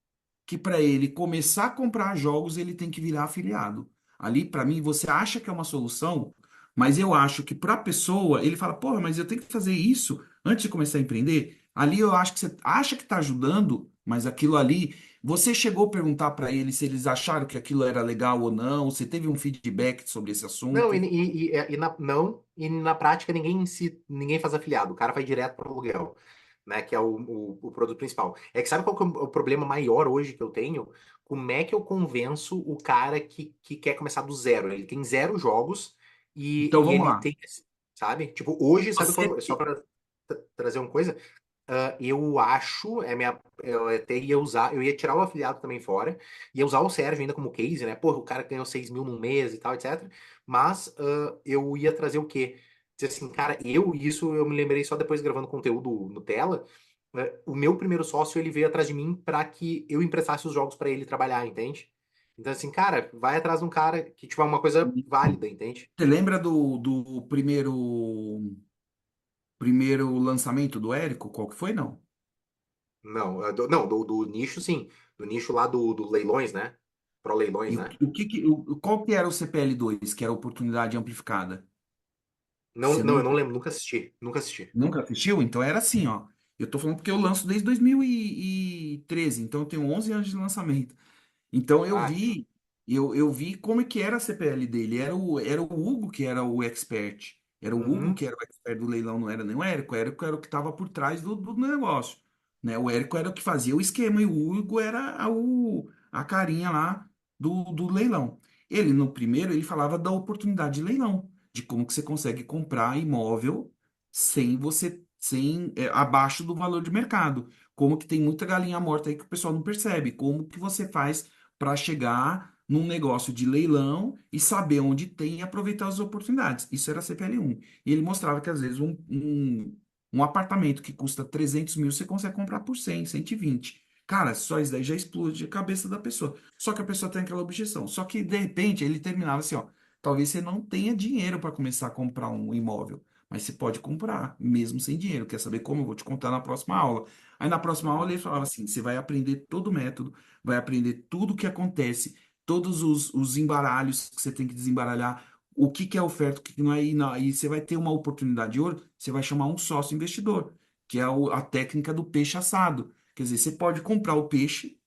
que para ele começar a comprar jogos, ele tem que virar afiliado. Ali, para mim, você acha que é uma solução, mas eu acho que para a pessoa, ele fala, porra, mas eu tenho que fazer isso antes de começar a empreender. Ali eu acho que você acha que está ajudando, mas aquilo ali, você chegou a perguntar para eles se eles acharam que aquilo era legal ou não, você teve um feedback sobre esse Não, assunto. e na prática ninguém faz afiliado, o cara vai direto para o aluguel, né? Que é o produto principal. É que sabe qual que é o problema maior hoje que eu tenho? Como é que eu convenço o cara que quer começar do zero? Ele tem zero jogos Então e vamos ele lá. tem, sabe? Tipo, hoje, sabe Você qual, só para trazer uma coisa, eu acho, eu até ia usar, eu ia tirar o afiliado também fora, ia usar o Sérgio ainda como case, né? Porra, o cara ganhou 6.000 num mês e tal, etc. Mas eu ia trazer o quê? Dizer assim, cara, isso eu me lembrei só depois gravando conteúdo no Tela. O meu primeiro sócio, ele veio atrás de mim para que eu emprestasse os jogos para ele trabalhar, entende? Então, assim, cara, vai atrás de um cara que tiver uma coisa válida, entende? você lembra do primeiro lançamento do Érico? Qual que foi, não? Não, não, do nicho, sim. Do nicho lá do leilões, né? Pro leilões, E né? qual que era o CPL 2 que era a oportunidade amplificada? Não, Você não, eu nunca, não lembro, nunca assisti, nunca assisti. nunca assistiu? Então era assim, ó. Eu tô falando porque eu lanço desde 2013, então eu tenho 11 anos de lançamento. Então Ah, eu vi como é que era a CPL dele. Era o Hugo que era o expert. Era o Hugo uhum, que era o expert do leilão, não era nem o Érico. O Érico era o que estava por trás do negócio, né? O Érico era o que fazia o esquema e o Hugo era a carinha lá do leilão. Ele, no primeiro, ele falava da oportunidade de leilão, de como que você consegue comprar imóvel abaixo do valor de mercado. Como que tem muita galinha morta aí que o pessoal não percebe. Como que você faz para chegar num negócio de leilão e saber onde tem e aproveitar as oportunidades. Isso era CPL 1. E ele mostrava que às vezes um apartamento que custa 300 mil você consegue comprar por 100, 120. Cara, só isso daí já explode a cabeça da pessoa. Só que a pessoa tem aquela objeção. Só que de repente ele terminava assim, ó. Talvez você não tenha dinheiro para começar a comprar um imóvel, mas você pode comprar, mesmo sem dinheiro. Quer saber como? Eu vou te contar na próxima aula. Aí na próxima aula Uhum. ele falava assim: você vai aprender todo o método, vai aprender tudo o que acontece, todos os embaralhos que você tem que desembaralhar, o que que é oferta, o que que não é, e você vai ter uma oportunidade de ouro, você vai chamar um sócio investidor, que é a técnica do peixe assado. Quer dizer, você pode comprar o peixe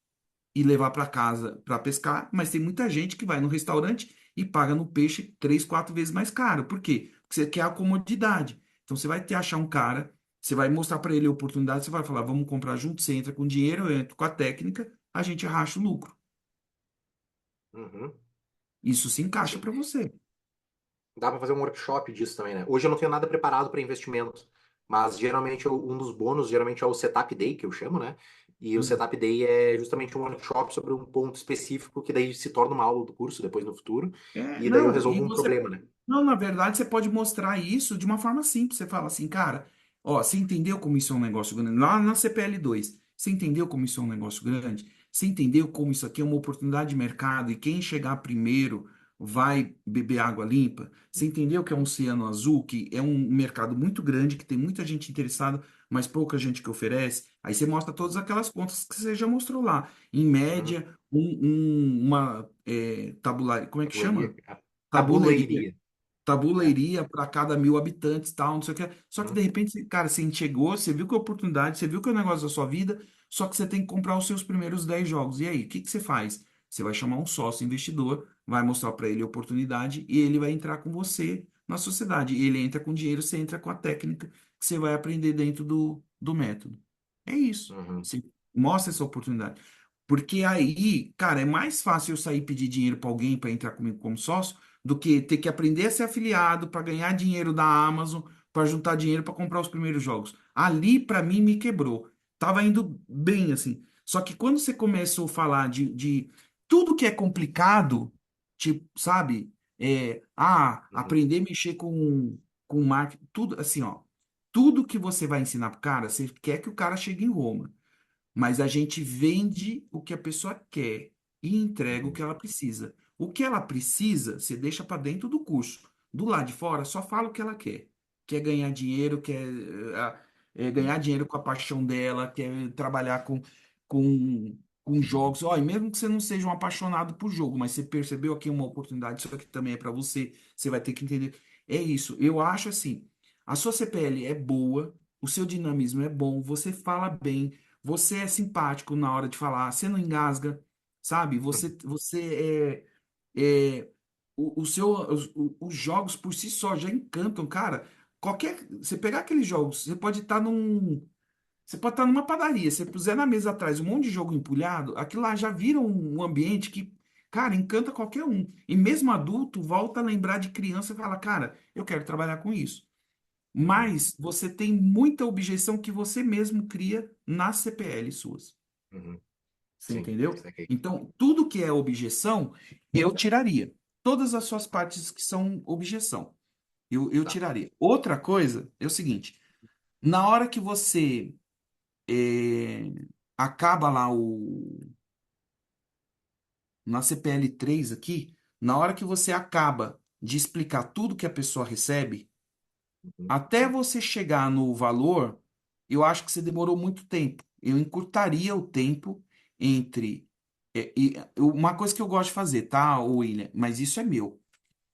e levar para casa para pescar, mas tem muita gente que vai no restaurante e paga no peixe 3, 4 vezes mais caro. Por quê? Porque você quer a comodidade. Então você vai ter achar um cara, você vai mostrar para ele a oportunidade, você vai falar, vamos comprar junto, você entra com dinheiro, eu entro com a técnica, a gente racha o lucro. Uhum. Isso se encaixa Sim. para você. Dá para fazer um workshop disso também, né? Hoje eu não tenho nada preparado para investimento, mas geralmente um dos bônus geralmente é o Setup Day, que eu chamo, né? E o Hum. Setup Day é justamente um workshop sobre um ponto específico que daí se torna uma aula do curso depois no futuro, e daí eu Não, e resolvo um você. problema, né? Não, na verdade, você pode mostrar isso de uma forma simples. Você fala assim, cara, ó, você entendeu como isso é um negócio grande? Lá na CPL2, você entendeu como isso é um negócio grande? Você entendeu como isso aqui é uma oportunidade de mercado e quem chegar primeiro vai beber água limpa? Você entendeu que é um oceano azul, que é um mercado muito grande, que tem muita gente interessada, mas pouca gente que oferece? Aí você mostra todas aquelas contas que você já mostrou lá. Em Uhum. média, uma tabular, como é que Tabuleiria. chama? Tabuleiria Tabuleiria. É. tabuleiria para cada 1.000 habitantes, tal, não sei o que. Só que de Uhum. repente, cara, você chegou, você viu que é oportunidade, você viu que é o negócio da sua vida, só que você tem que comprar os seus primeiros 10 jogos. E aí, o que que você faz? Você vai chamar um sócio investidor, vai mostrar para ele a oportunidade e ele vai entrar com você na sociedade. E ele entra com dinheiro, você entra com a técnica que você vai aprender dentro do método. É isso. Uhum. Você mostra essa oportunidade. Porque aí, cara, é mais fácil eu sair e pedir dinheiro para alguém para entrar comigo como sócio do que ter que aprender a ser afiliado para ganhar dinheiro da Amazon, para juntar dinheiro para comprar os primeiros jogos. Ali, para mim, me quebrou. Tava indo bem, assim. Só que quando você começou a falar de tudo que é complicado, tipo, sabe? Uhum. Aprender a mexer com marketing, tudo assim, ó. Tudo que você vai ensinar pro cara, você quer que o cara chegue em Roma. Mas a gente vende o que a pessoa quer e entrega o Uhum. que ela precisa. O que ela precisa, você deixa para dentro do curso. Do lado de fora, só fala o que ela quer. Quer ganhar dinheiro, quer ganhar dinheiro com a paixão dela, quer trabalhar com jogos. Ó, e mesmo que você não seja um apaixonado por jogo, mas você percebeu aqui uma oportunidade, isso aqui também é para você, você vai ter que entender. É isso. Eu acho assim, a sua CPL é boa, o seu dinamismo é bom, você fala bem. Você é simpático na hora de falar, você não engasga, sabe? Você o seu, os jogos por si só já encantam, cara. Você pegar aqueles jogos, você pode estar numa padaria, você puser na mesa atrás um monte de jogo empilhado, aquilo lá já vira um ambiente que, cara, encanta qualquer um. E mesmo adulto volta a lembrar de criança e fala, cara, eu quero trabalhar com isso. Uhum. Mas você tem muita objeção que você mesmo cria nas CPL suas. Uhum. Você Sim, entendeu? saquei. Então, tudo que é objeção, eu tiraria. Todas as suas partes que são objeção, eu Tá. tiraria. Outra coisa é o seguinte: na hora que você acaba lá na CPL 3 aqui, na hora que você acaba de explicar tudo que a pessoa recebe, Uhum. até você chegar no valor, eu acho que você demorou muito tempo. Eu encurtaria o tempo entre. Uma coisa que eu gosto de fazer, tá, William? Mas isso é meu.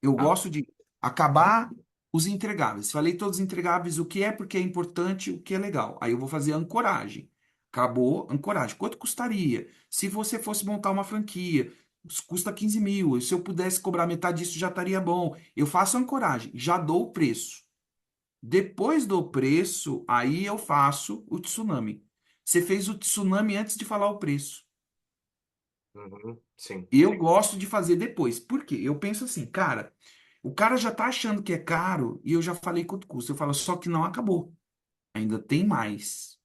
Eu Tá. gosto de acabar os entregáveis. Falei todos os entregáveis, o que é, porque é importante, o que é legal. Aí eu vou fazer a ancoragem. Acabou, ancoragem. Quanto custaria? Se você fosse montar uma franquia, custa 15 mil. Se eu pudesse cobrar metade disso, já estaria bom. Eu faço a ancoragem, já dou o preço. Depois do preço, aí eu faço o tsunami. Você fez o tsunami antes de falar o preço. Uhum. Sim. Eu gosto de fazer depois. Por quê? Eu penso assim, cara, o cara já tá achando que é caro e eu já falei quanto custa. Eu falo, só que não acabou. Ainda tem mais.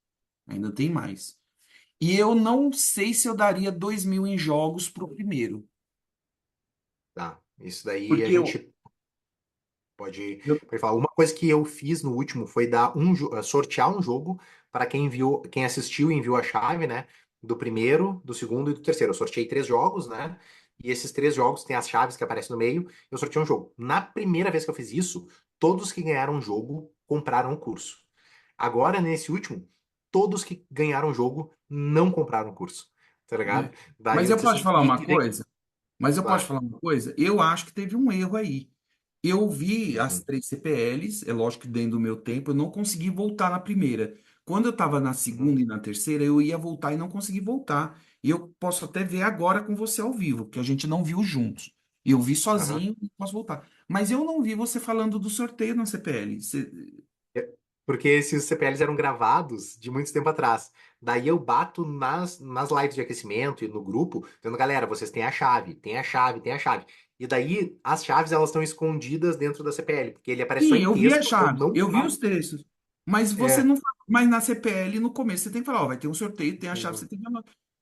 Ainda tem mais. E eu não sei se eu daria 2.000 em jogos pro primeiro. Tá. Isso daí a Porque gente pode falar. Uma coisa que eu fiz no último foi dar sortear um jogo para quem enviou, quem assistiu e enviou a chave, né? Do primeiro, do segundo e do terceiro. Eu sorteei 3 jogos, né? E esses 3 jogos têm as chaves que aparecem no meio. Eu sorteei um jogo. Na primeira vez que eu fiz isso, todos que ganharam o jogo compraram o curso. Agora, nesse último, todos que ganharam o jogo não compraram o curso, tá ligado? É. Daí Mas eu eu disse posso assim, falar uma e daí, coisa? Mas eu posso claro. falar uma coisa? Eu acho que teve um erro aí. Eu vi as Uhum, 3 CPLs, é lógico que dentro do meu tempo, eu não consegui voltar na primeira. Quando eu estava na uhum, segunda e na terceira, eu ia voltar e não consegui voltar. E eu posso até ver agora com você ao vivo, que a gente não viu juntos. Eu vi aham. sozinho e posso voltar. Mas eu não vi você falando do sorteio na CPL. Porque esses CPLs eram gravados de muito tempo atrás. Daí eu bato nas lives de aquecimento e no grupo, dizendo, galera, vocês têm a chave, tem a chave, tem a chave. E daí as chaves elas estão escondidas dentro da CPL, porque ele aparece só Sim, em eu vi a texto, eu chave, não eu vi os falo. textos, mas você É. não, mas na CPL no começo você tem que falar, ó, vai ter um sorteio, tem a chave, você Uhum, tem que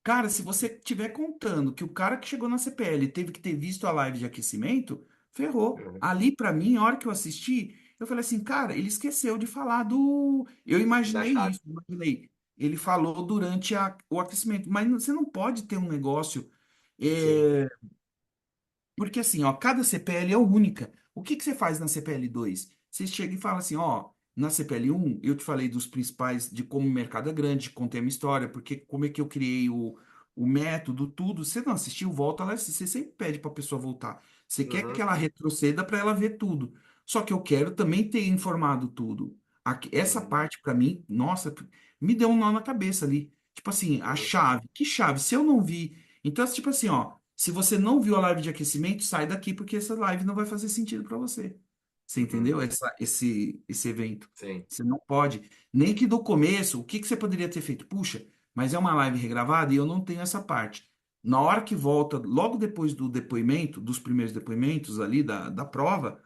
Cara, se você estiver contando que o cara que chegou na CPL teve que ter visto a live de aquecimento, ferrou. uhum, Ali pra mim, a hora que eu assisti, eu falei assim, cara, ele esqueceu de falar do. Eu da imaginei chave. isso, imaginei. Ele falou durante o aquecimento, mas você não pode ter um negócio. Sim. é, Porque assim, ó, cada CPL é única. O que que você faz na CPL 2? Você chega e fala assim, ó, na CPL 1, eu te falei dos principais, de como o mercado é grande, contei a minha história, porque como é que eu criei o método, tudo. Você não assistiu, volta lá, você sempre pede para a pessoa voltar. Você quer que Uhum, ela retroceda para ela ver tudo. Só que eu quero também ter informado tudo. Essa uhum, parte, para mim, nossa, me deu um nó na cabeça ali. Tipo assim, a uhum, chave. Que chave? Se eu não vi. Então, tipo assim, ó. Se você não viu a live de aquecimento, sai daqui porque essa live não vai fazer sentido para você. Você uhum, entendeu? Esse evento. sim. Você não pode. Nem que do começo, o que que você poderia ter feito? Puxa, mas é uma live regravada e eu não tenho essa parte. Na hora que volta, logo depois do depoimento, dos primeiros depoimentos ali da prova,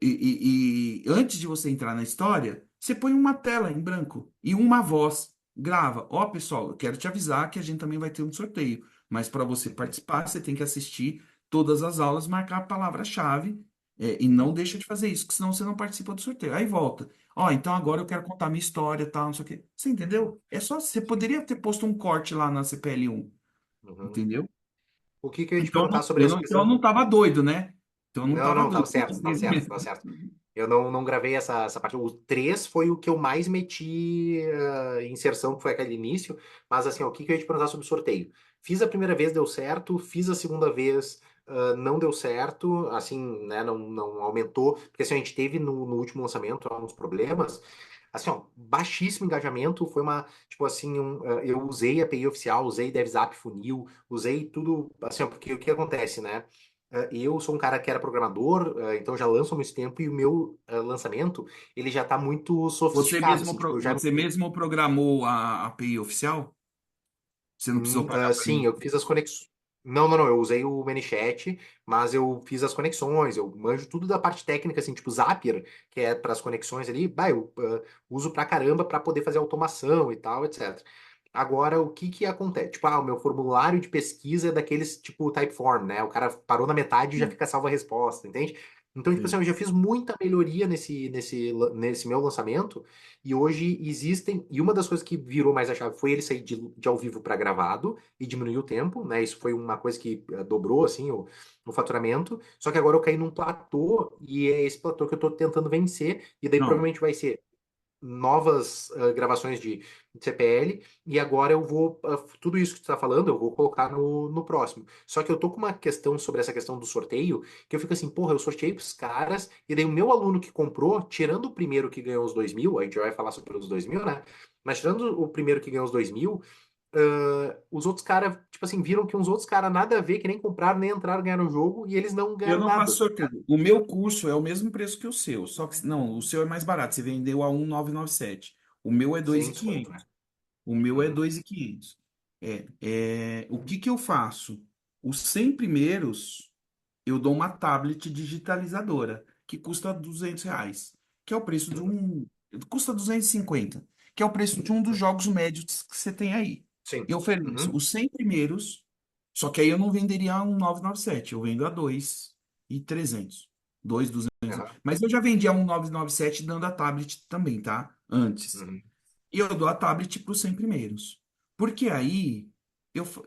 e antes de você entrar na história, você põe uma tela em branco e uma voz. Grava. Ó, pessoal, eu quero te avisar que a gente também vai ter um sorteio. Mas para você Uhum, participar, você tem que assistir todas as aulas, marcar a palavra-chave, e não deixa de fazer isso, que senão você não participa do sorteio. Aí volta. Ó, então agora eu quero contar minha história, tal, não sei o quê. Você entendeu? É só, você sim. poderia ter posto um corte lá na CPL 1, Uhum. entendeu? O que que eu ia te perguntar sobre Eu essa não, então eu questão? não tava doido, né? Então eu não Não, tava não, tava doido. certo, tava certo, tava certo. Eu não gravei essa parte. O 3 foi o que eu mais meti inserção, que foi aquele início. Mas assim, ó, o que que eu ia te perguntar sobre o sorteio? Fiz a primeira vez, deu certo. Fiz a segunda vez, não deu certo. Assim, né, não aumentou. Porque assim, a gente teve no último lançamento alguns problemas. Assim, ó, baixíssimo engajamento. Foi uma, tipo assim, eu usei a API oficial, usei DevZap Funil, usei tudo, assim, ó, porque o que acontece, né? Eu sou um cara que era programador, então já lanço há muito tempo e o meu lançamento ele já está muito sofisticado, assim, tipo, eu já Você mesmo programou a API oficial? Você não precisou pagar para sim, ninguém? eu fiz as conexões. Não, eu usei o ManyChat, mas eu fiz as conexões, eu manjo tudo da parte técnica, assim, tipo Zapier, que é para as conexões ali, bah, eu uso pra caramba para poder fazer automação e tal, etc. Agora, o que que acontece? Tipo, o meu formulário de pesquisa é daqueles, tipo, Typeform, né? O cara parou na metade e já Sim, fica salva a resposta, entende? Então, tipo assim, sim. eu já fiz muita melhoria nesse meu lançamento, e hoje existem, e uma das coisas que virou mais a chave foi ele sair de ao vivo para gravado e diminuir o tempo, né? Isso foi uma coisa que dobrou, assim, o faturamento. Só que agora eu caí num platô, e é esse platô que eu tô tentando vencer, e daí Não, provavelmente vai ser novas gravações de CPL, e agora eu vou, tudo isso que tu tá falando, eu vou colocar no próximo. Só que eu tô com uma questão sobre essa questão do sorteio, que eu fico assim, porra, eu sorteei pros caras, e daí o meu aluno que comprou, tirando o primeiro que ganhou os 2.000, a gente já vai falar sobre os 2.000, né? Mas tirando o primeiro que ganhou os 2.000, os outros caras, tipo assim, viram que uns outros caras nada a ver, que nem compraram, nem entraram, ganharam o jogo, e eles não eu ganharam não faço nada. sorteio. O meu curso é o mesmo preço que o seu, só que não, o seu é mais barato. Você vendeu a 1.997. O meu é dois Sem mil e desconto, né? quinhentos. O meu é Uhum, 2.500. O que que eu faço? Os 100 primeiros, eu dou uma tablet digitalizadora, que custa R$ 200, que é o preço de uhum, um. Custa 250, que é o preço de um dos jogos médios que você tem aí. sim. Eu ofereço Uhum, os 100 primeiros, só que aí eu não venderia a 1.997, eu vendo a 2.300. 2.200. aham, Mas eu já vendi a 1.997 dando a tablet também, tá? Antes. uhum, E eu dou a tablet para os 100 primeiros. Porque aí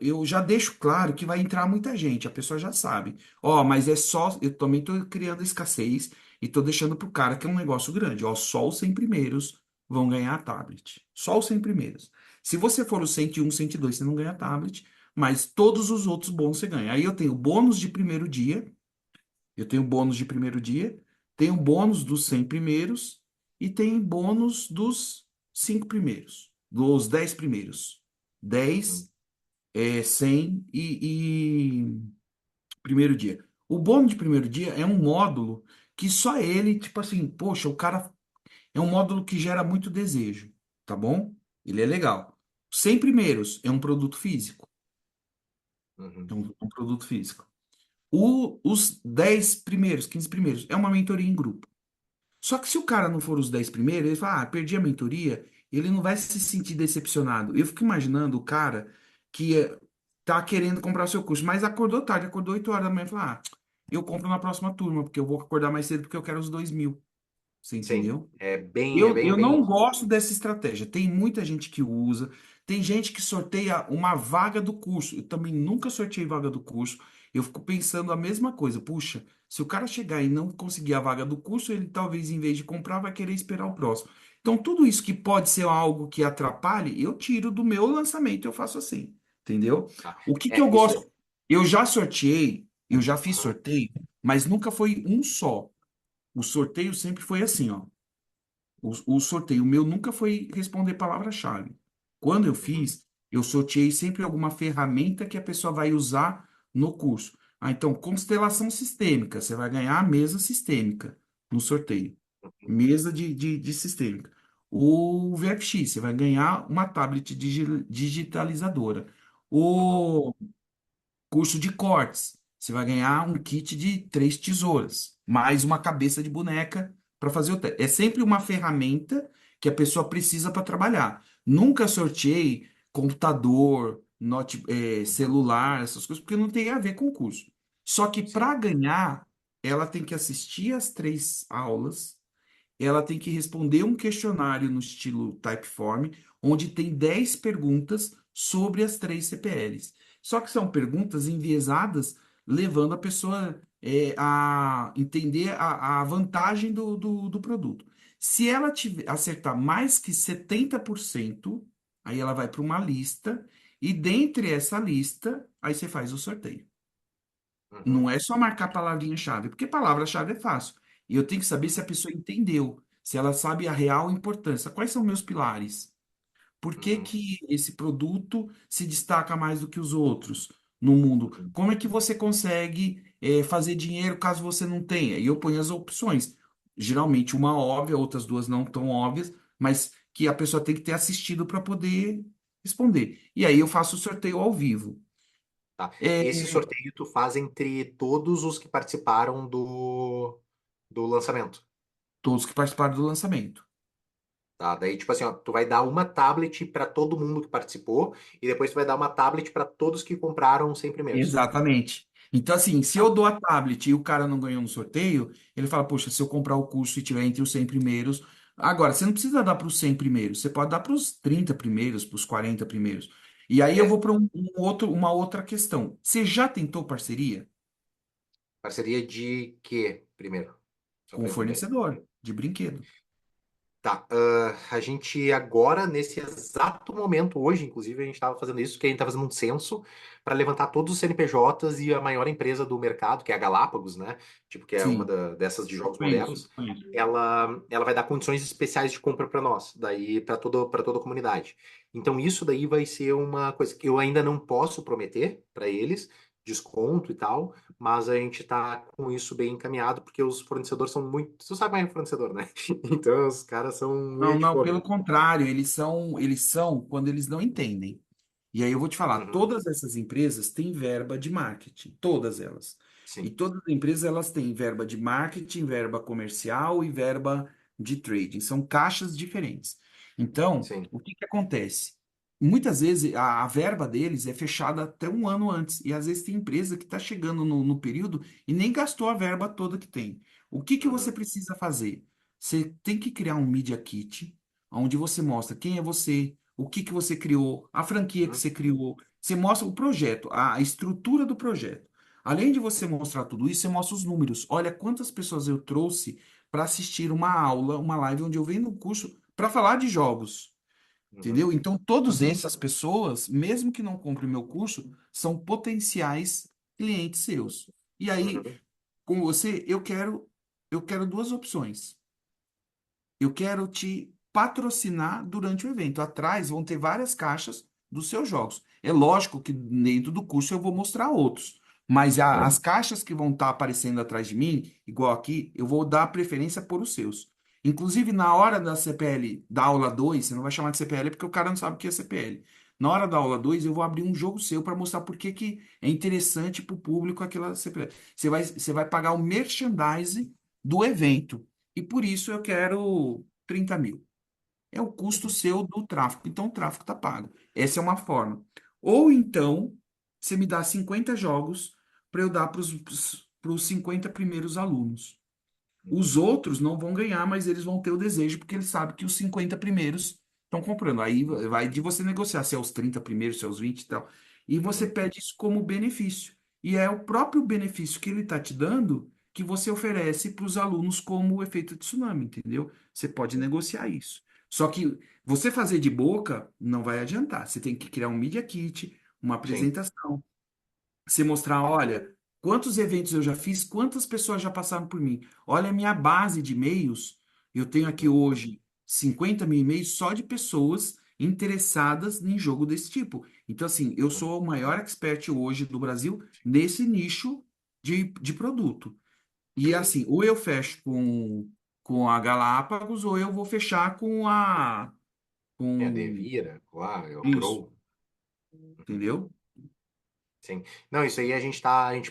eu já deixo claro que vai entrar muita gente, a pessoa já sabe. Ó, mas é só. Eu também estou criando escassez e estou deixando pro cara que é um negócio grande. Ó, só os 100 primeiros vão ganhar tablet. Só os 100 primeiros. Se você for o 101, 102, você não ganha tablet, mas todos os outros bônus você ganha. Aí eu tenho bônus de primeiro dia, eu tenho bônus de primeiro dia, tenho bônus dos 100 primeiros e tem bônus dos 5 primeiros, dos 10 primeiros. Uhum. 10, 100 primeiro dia. O bônus de primeiro dia é um módulo que só ele, tipo assim, poxa, o cara é um módulo que gera muito desejo, tá bom? Ele é legal. 100 primeiros é um produto físico, Uhum. é um produto físico. Os 10 primeiros, 15 primeiros, é uma mentoria em grupo. Só que se o cara não for os 10 primeiros, ele fala, perdi a mentoria, ele não vai se sentir decepcionado. Eu fico imaginando o cara que tá querendo comprar o seu curso, mas acordou tarde, acordou 8 horas da manhã e fala, eu compro na próxima turma, porque eu vou acordar mais cedo porque eu quero os 2.000. Você Sim, entendeu? é bem, Eu não bem. gosto dessa estratégia. Tem muita gente que usa, tem gente que sorteia uma vaga do curso. Eu também nunca sorteei vaga do curso. Eu fico pensando a mesma coisa. Puxa, se o cara chegar e não conseguir a vaga do curso, ele talvez, em vez de comprar, vai querer esperar o próximo. Então, tudo isso que pode ser algo que atrapalhe, eu tiro do meu lançamento, eu faço assim. Entendeu? Tá. O que eu Isso gosto? Eu já sorteei, eu já fiz Aham. sorteio, mas nunca foi um só. O sorteio sempre foi assim, ó. O sorteio meu nunca foi responder palavra-chave. Quando eu Uhum. fiz, eu sorteei sempre alguma ferramenta que a pessoa vai usar no curso. Ah, então, constelação sistêmica, você vai ganhar a mesa sistêmica no sorteio. Uhum. Mesa de sistêmica. O VFX, você vai ganhar uma tablet digitalizadora. Uhum. O curso de cortes. Você vai ganhar um kit de 3 tesouras, mais uma cabeça de boneca para fazer o teste. É sempre uma ferramenta que a pessoa precisa para trabalhar. Nunca sorteei computador, Uhum. celular, essas coisas, porque não tem a ver com o curso. Só que Sim. para ganhar, ela tem que assistir as 3 aulas, ela tem que responder um questionário no estilo Typeform, onde tem 10 perguntas sobre as 3 CPLs. Só que são perguntas enviesadas, levando a pessoa a entender a vantagem do produto. Se ela acertar mais que 70%, aí ela vai para uma lista, e dentre essa lista, aí você faz o sorteio. Uhum. Não é só marcar palavrinha-chave, porque palavra-chave é fácil. E eu tenho que saber se a pessoa entendeu, se ela sabe a real importância. Quais são meus pilares? Por que Uhum. que esse produto se destaca mais do que os outros no mundo? Uhum. Como é que você consegue fazer dinheiro caso você não tenha? E eu ponho as opções. Geralmente uma óbvia, outras duas não tão óbvias, mas que a pessoa tem que ter assistido para poder responder. E aí eu faço o sorteio ao vivo. Tá. É, Esse sorteio tu faz entre todos os que participaram do lançamento. todos que participaram do lançamento. Tá? Daí, tipo assim, ó, tu vai dar uma tablet para todo mundo que participou e depois tu vai dar uma tablet para todos que compraram os 100 primeiros. Exatamente. Então, assim, se eu Tá. dou a tablet e o cara não ganhou no sorteio, ele fala, poxa, se eu comprar o curso e tiver entre os 100 primeiros. Agora, você não precisa dar para os 100 primeiros, você pode dar para os 30 primeiros, para os 40 primeiros. E aí eu vou É, para uma outra questão. Você já tentou parceria parceria de quê, primeiro? Só com o para entender. fornecedor de brinquedo? Tá, a gente agora, nesse exato momento, hoje, inclusive, a gente estava fazendo isso, que a gente está fazendo um censo para levantar todos os CNPJs e a maior empresa do mercado, que é a Galápagos, né? Tipo, que é uma Sim, dessas de jogos conheço, modernos. conheço. Ela vai dar condições especiais de compra para nós, daí para toda a comunidade. Então, isso daí vai ser uma coisa que eu ainda não posso prometer para eles, desconto e tal, mas a gente está com isso bem encaminhado, porque os fornecedores são muito. Você sabe como é fornecedor, né? Então, os caras são Não, muito de não, pelo fome. contrário, eles são quando eles não entendem. E aí eu vou te falar, Uhum, todas essas empresas têm verba de marketing, todas elas. E sim, todas as empresas elas têm verba de marketing, verba comercial e verba de trading. São caixas diferentes. Então, sim. o que que acontece? Muitas vezes a verba deles é fechada até um ano antes. E às vezes tem empresa que está chegando no período e nem gastou a verba toda que tem. O que que você Uhum, precisa fazer? Você tem que criar um Media Kit, onde você mostra quem é você, o que que você criou, a franquia que uhum, você criou. Você mostra o projeto, a estrutura do projeto. Além de você mostrar tudo isso, você mostra os números. Olha quantas pessoas eu trouxe para assistir uma aula, uma live onde eu vendo um curso para falar de jogos, Uhum. entendeu? Então, todas essas pessoas, mesmo que não comprem meu curso, são potenciais clientes seus. E aí, Uhum. com você, eu quero duas opções. Eu quero te patrocinar durante o evento. Atrás vão ter várias caixas dos seus jogos. É lógico que dentro do curso eu vou mostrar outros, mas as caixas que vão estar aparecendo atrás de mim, igual aqui, eu vou dar preferência por os seus. Inclusive, na hora da CPL, da aula 2, você não vai chamar de CPL porque o cara não sabe o que é CPL. Na hora da aula 2, eu vou abrir um jogo seu para mostrar por que que é interessante para o público aquela CPL. Você vai pagar o merchandising do evento. E por isso eu quero 30 mil. É o custo Uhum. seu do tráfego. Então o tráfego está pago. Essa é uma forma. Ou então, você me dá 50 jogos para eu dar para os 50 primeiros alunos. Os Uhum. outros não vão ganhar, mas eles vão ter o desejo, porque eles sabem que os 50 primeiros estão comprando. Aí vai de você negociar se é os 30 primeiros, se é os 20 e tal. E você Uhum. pede isso como benefício. E é o próprio benefício que ele está te dando que você oferece para os alunos como o efeito tsunami, entendeu? Você pode Uhum. negociar isso. Só que você fazer de boca não vai adiantar. Você tem que criar um Media Kit, uma Sim. apresentação, você mostrar, olha, quantos eventos eu já fiz, quantas pessoas já passaram por mim. Olha a minha base de e-mails. Eu tenho aqui Uhum. hoje 50 mil e-mails só de pessoas interessadas em jogo desse tipo. Então, assim, eu Uhum. sou o maior expert hoje do Brasil nesse nicho de produto. E, Sim. assim, ou eu fecho com a Galápagos, ou eu vou fechar com a... É a com Devira, lá, é o isso, Grow. Uhum. entendeu? Sim. Não, isso aí a gente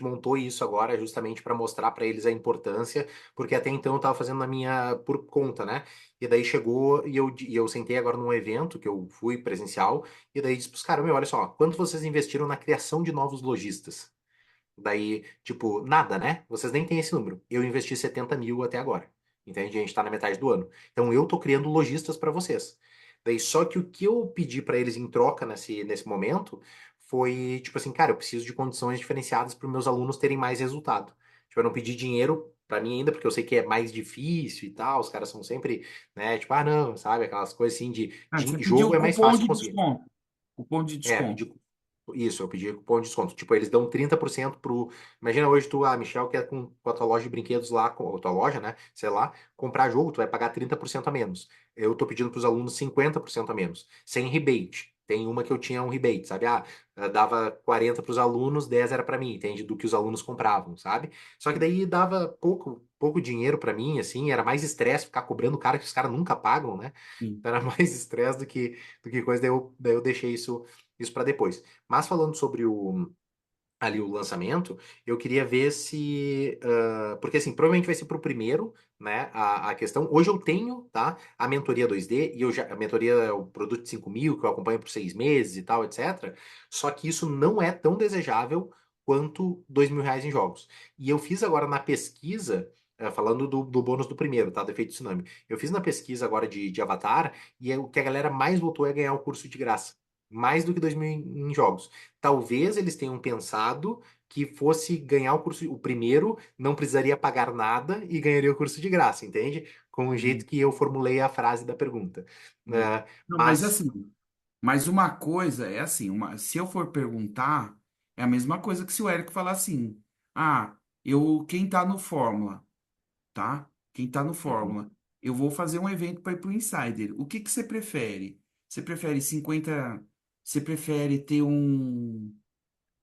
montou isso agora justamente para mostrar para eles a importância, porque até então eu estava fazendo na minha por conta, né? E daí chegou e eu sentei agora num evento que eu fui presencial, e daí disse pros caras, meu, olha só, quanto vocês investiram na criação de novos lojistas? Daí, tipo, nada, né? Vocês nem têm esse número. Eu investi 70 mil até agora. Entende? A gente tá na metade do ano. Então eu tô criando lojistas para vocês. Daí, só que o que eu pedi para eles em troca nesse momento foi, tipo assim, cara, eu preciso de condições diferenciadas para os meus alunos terem mais resultado. Tipo, eu não pedi dinheiro para mim ainda, porque eu sei que é mais difícil e tal. Os caras são sempre, né, tipo, ah, não, sabe? Aquelas coisas assim Ah, você pediu jogo o é mais cupom fácil de conseguir. desconto. Cupom de É, desconto. pedi isso, eu pedi cupom de desconto. Tipo, eles dão 30% pro. Imagina hoje tu, Michel, quer com a tua loja de brinquedos lá, com a tua loja, né? Sei lá, comprar jogo, tu vai pagar 30% a menos. Eu tô pedindo pros alunos 50% a menos, sem rebate. Tem uma que eu tinha um rebate, sabe? Dava 40 pros alunos, 10 era pra mim, entende? Do que os alunos compravam, sabe? Só que daí dava pouco dinheiro pra mim, assim, era mais estresse ficar cobrando o cara que os caras nunca pagam, né? Sim. Então era mais estresse do que coisa, daí eu deixei isso para depois. Mas falando sobre ali o lançamento, eu queria ver se. Porque assim, provavelmente vai ser para o primeiro, né? A questão. Hoje eu tenho, tá? A mentoria 2D, e a mentoria é o produto de 5 mil, que eu acompanho por 6 meses e tal, etc. Só que isso não é tão desejável quanto R$ 2.000 em jogos. E eu fiz agora na pesquisa. Falando do bônus do primeiro, tá? Do efeito tsunami. Eu fiz na pesquisa agora de Avatar e o que a galera mais votou é ganhar o curso de graça. Mais do que 2 mil em jogos. Talvez eles tenham pensado que fosse ganhar o curso, o primeiro não precisaria pagar nada e ganharia o curso de graça, entende? Com o jeito Uhum. que eu formulei a frase da pergunta. Uhum. Não, mas Mas. assim, mas uma coisa é assim, se eu for perguntar, é a mesma coisa que se o Érico falar assim, quem tá no Fórmula, tá? Quem tá no Uhum. Fórmula, eu vou fazer um evento para ir pro Insider. O que que você prefere? Você prefere 50? Você prefere ter